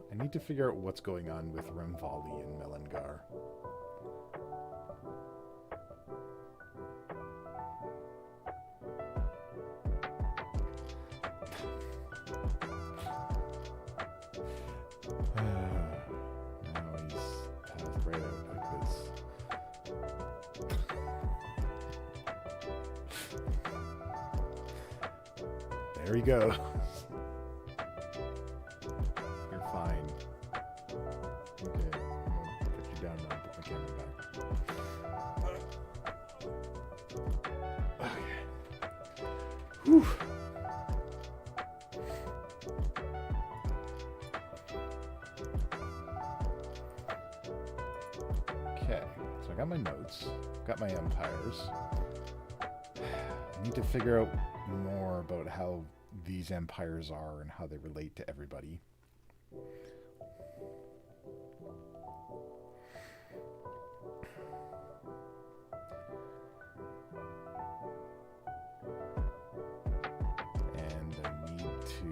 I need to figure out what's going on with Remvali and Melangar. There he goes. You're fine. Okay, I'm gonna put you down now and put my camera back. Okay. Whew. Okay, so I got my notes, got my empires. I need to figure out more about how these empires are and how they relate to everybody. And I need to...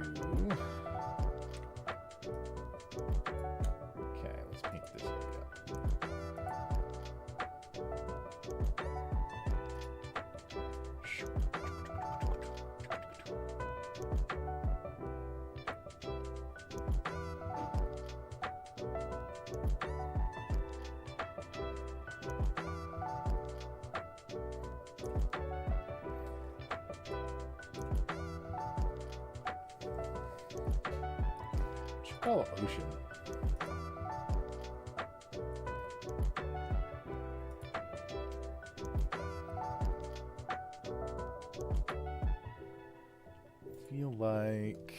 Okay, let's paint this area. Oh, ocean. Feel like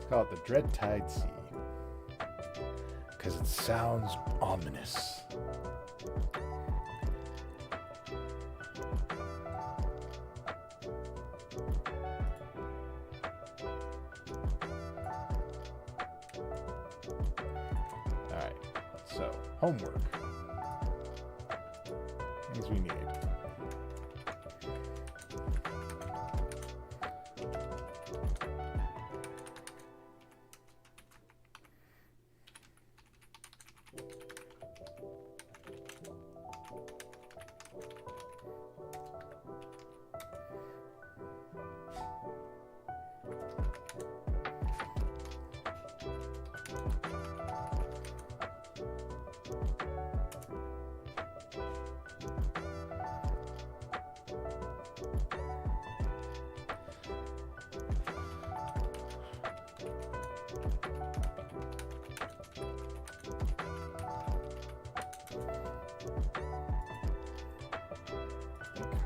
call it the Dread Tide Sea. Because it sounds ominous. Alright, so homework. Things we need.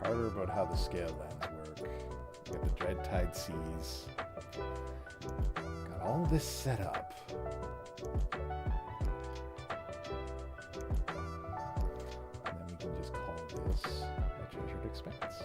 Harder about how the scale lands work. Got the Dread Tide Seas. Got all this set up. And then we can just call this a treasured expense.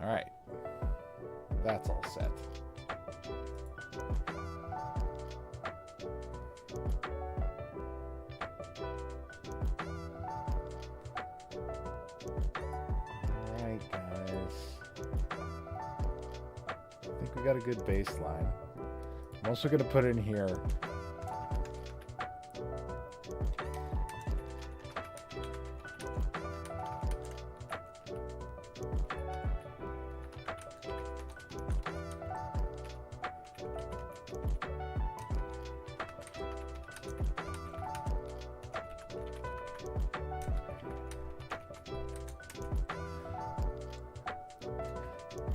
All right, that's all set. All right, guys. I think we got a good baseline. I'm also going to put in here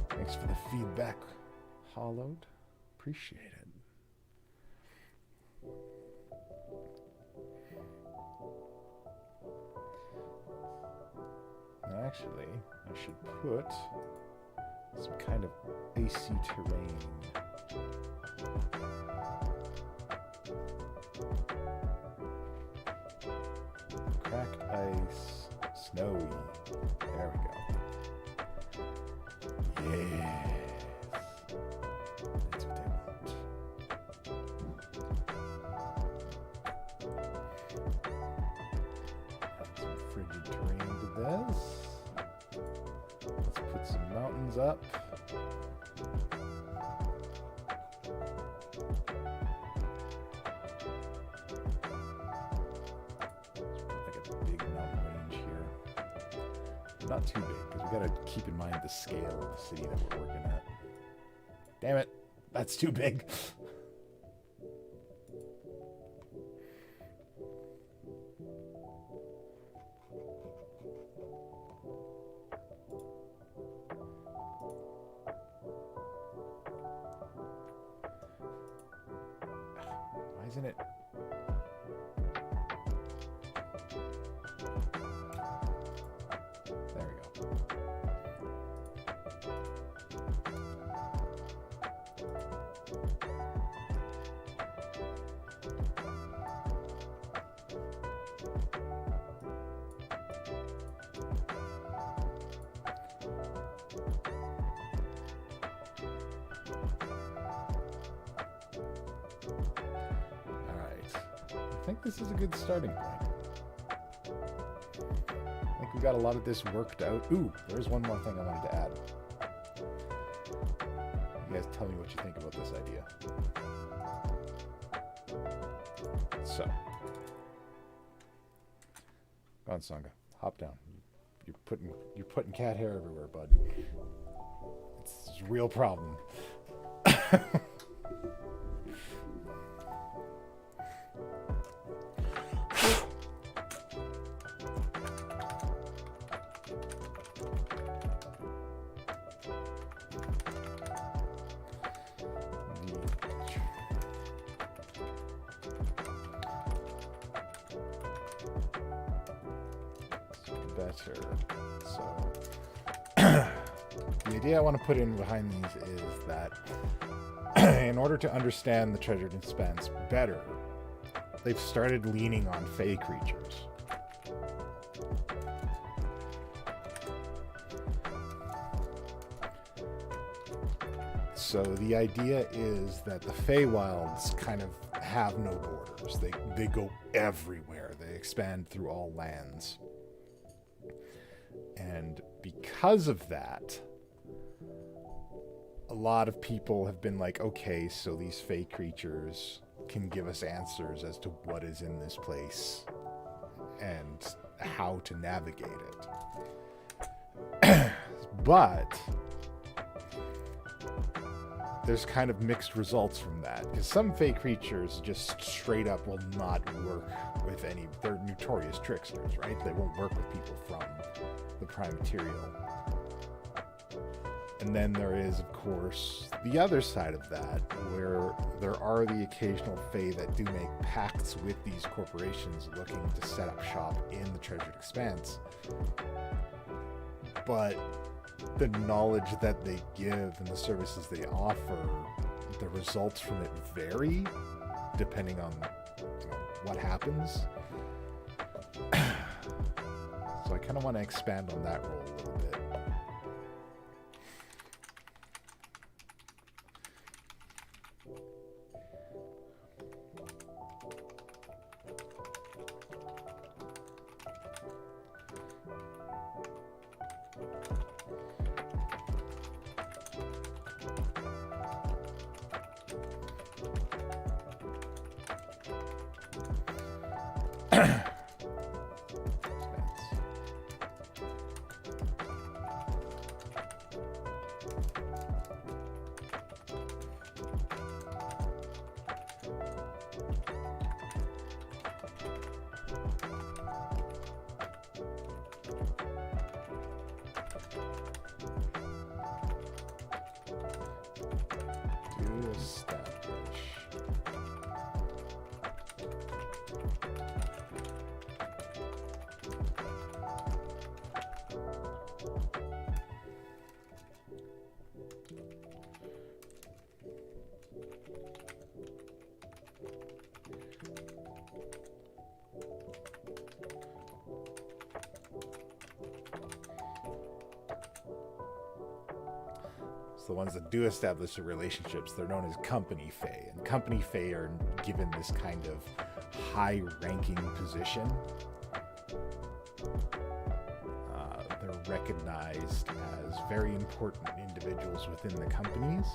thanks for the feedback, Hollowed. Appreciate it. Actually, I should put some kind of icy terrain. Cracked ice, snowy. There we go. Yes. That's what I want. Add some frigid terrain to this. Let's put some mountains up. Like a big mountain range here. Not too big, because we got to keep in mind the scale of the city that we're working at. Damn it, that's too big. Why isn't it? There we go. I think this is a good starting point. I think we got a lot of this worked out. Ooh, there's one more thing I wanted to add. You guys tell me what you think about this idea. So, go on, Sangha. Hop down. You're putting cat hair everywhere, bud. It's a real problem. better. So the idea I want to put in behind these is that in order to understand the treasured expanse better, they've started leaning on fey creatures. So the idea is that the Feywilds kind of have no borders. They go everywhere. They expand through all lands. And because of that, a lot of people have been like, okay, so these fey creatures can give us answers as to what is in this place and how to navigate it. But there's kind of mixed results from that, because some fey creatures just straight up will not work with any. They're notorious tricksters, right? They won't work with people from the prime material. And then there is, of course, the other side of that, where there are the occasional fey that do make pacts with these corporations looking to set up shop in the Treasured Expanse. But the knowledge that they give and the services they offer, the results from it vary depending on what happens. So I kind of want to expand on that role a little bit. The ones that do establish the relationships, they're known as company fae, and company fae are given this kind of high-ranking position. They're recognized as very important individuals within the companies,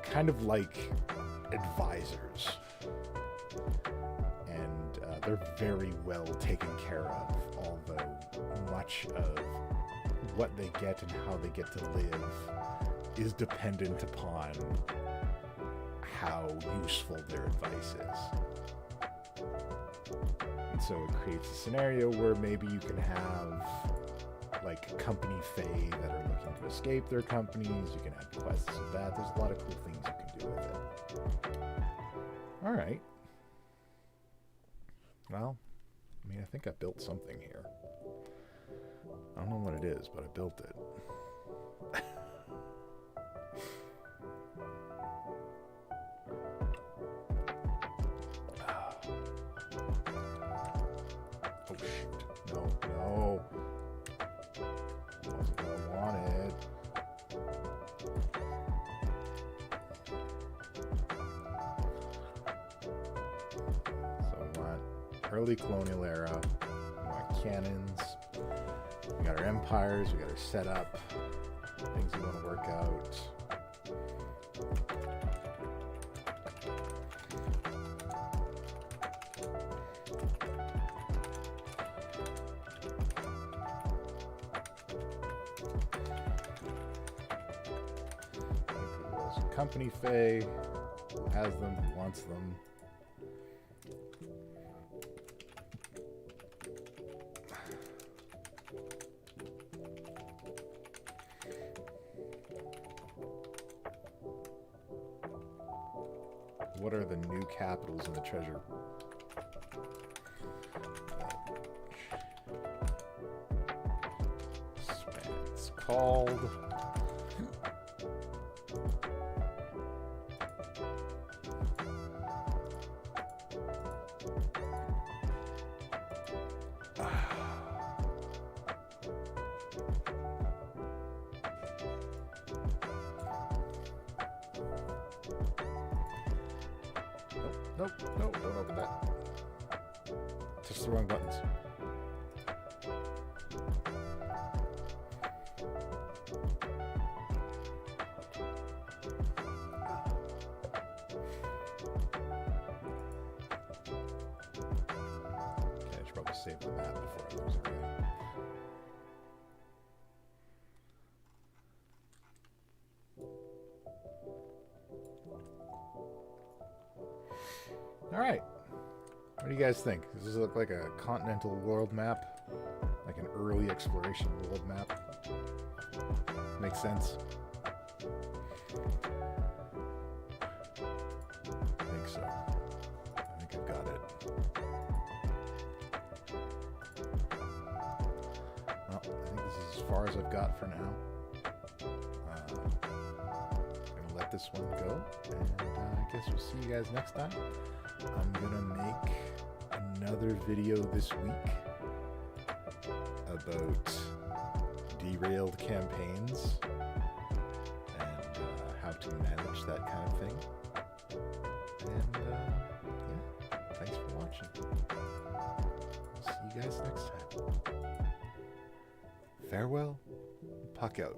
kind of like advisors, and they're very well taken care of, although much of what they get and how they get to live is dependent upon how useful their advice is. And so it creates a scenario where maybe you can have like company fae that are looking to escape their companies. You can have quests of that. There's a lot of cool things you can do with it. All right. Well, I mean, I think I built something here. I don't know what it is, but I built it. Oh, shoot. No. Wasn't what I wanted. So we want early colonial era. We want cannons. We got our empires, we got our setup, things we want to work out. Company fae, who has them, who wants them. What are the new capitals in the treasure? called? Nope, nope, don't open that. Touch the wrong buttons. Okay, I should probably save the map before I lose everything. Alright. What do you guys think? Does this look like a continental world map? Like an early exploration world map? Makes sense? I think so. I think I've got it. Well, I think this is as far as I've got for now. I'm gonna let this one go, and I guess we'll see you guys next time. I'm gonna make another video this week about derailed campaigns and how to manage that kind of thing. And yeah, thanks for watching. See you guys next time. Farewell, Puck out.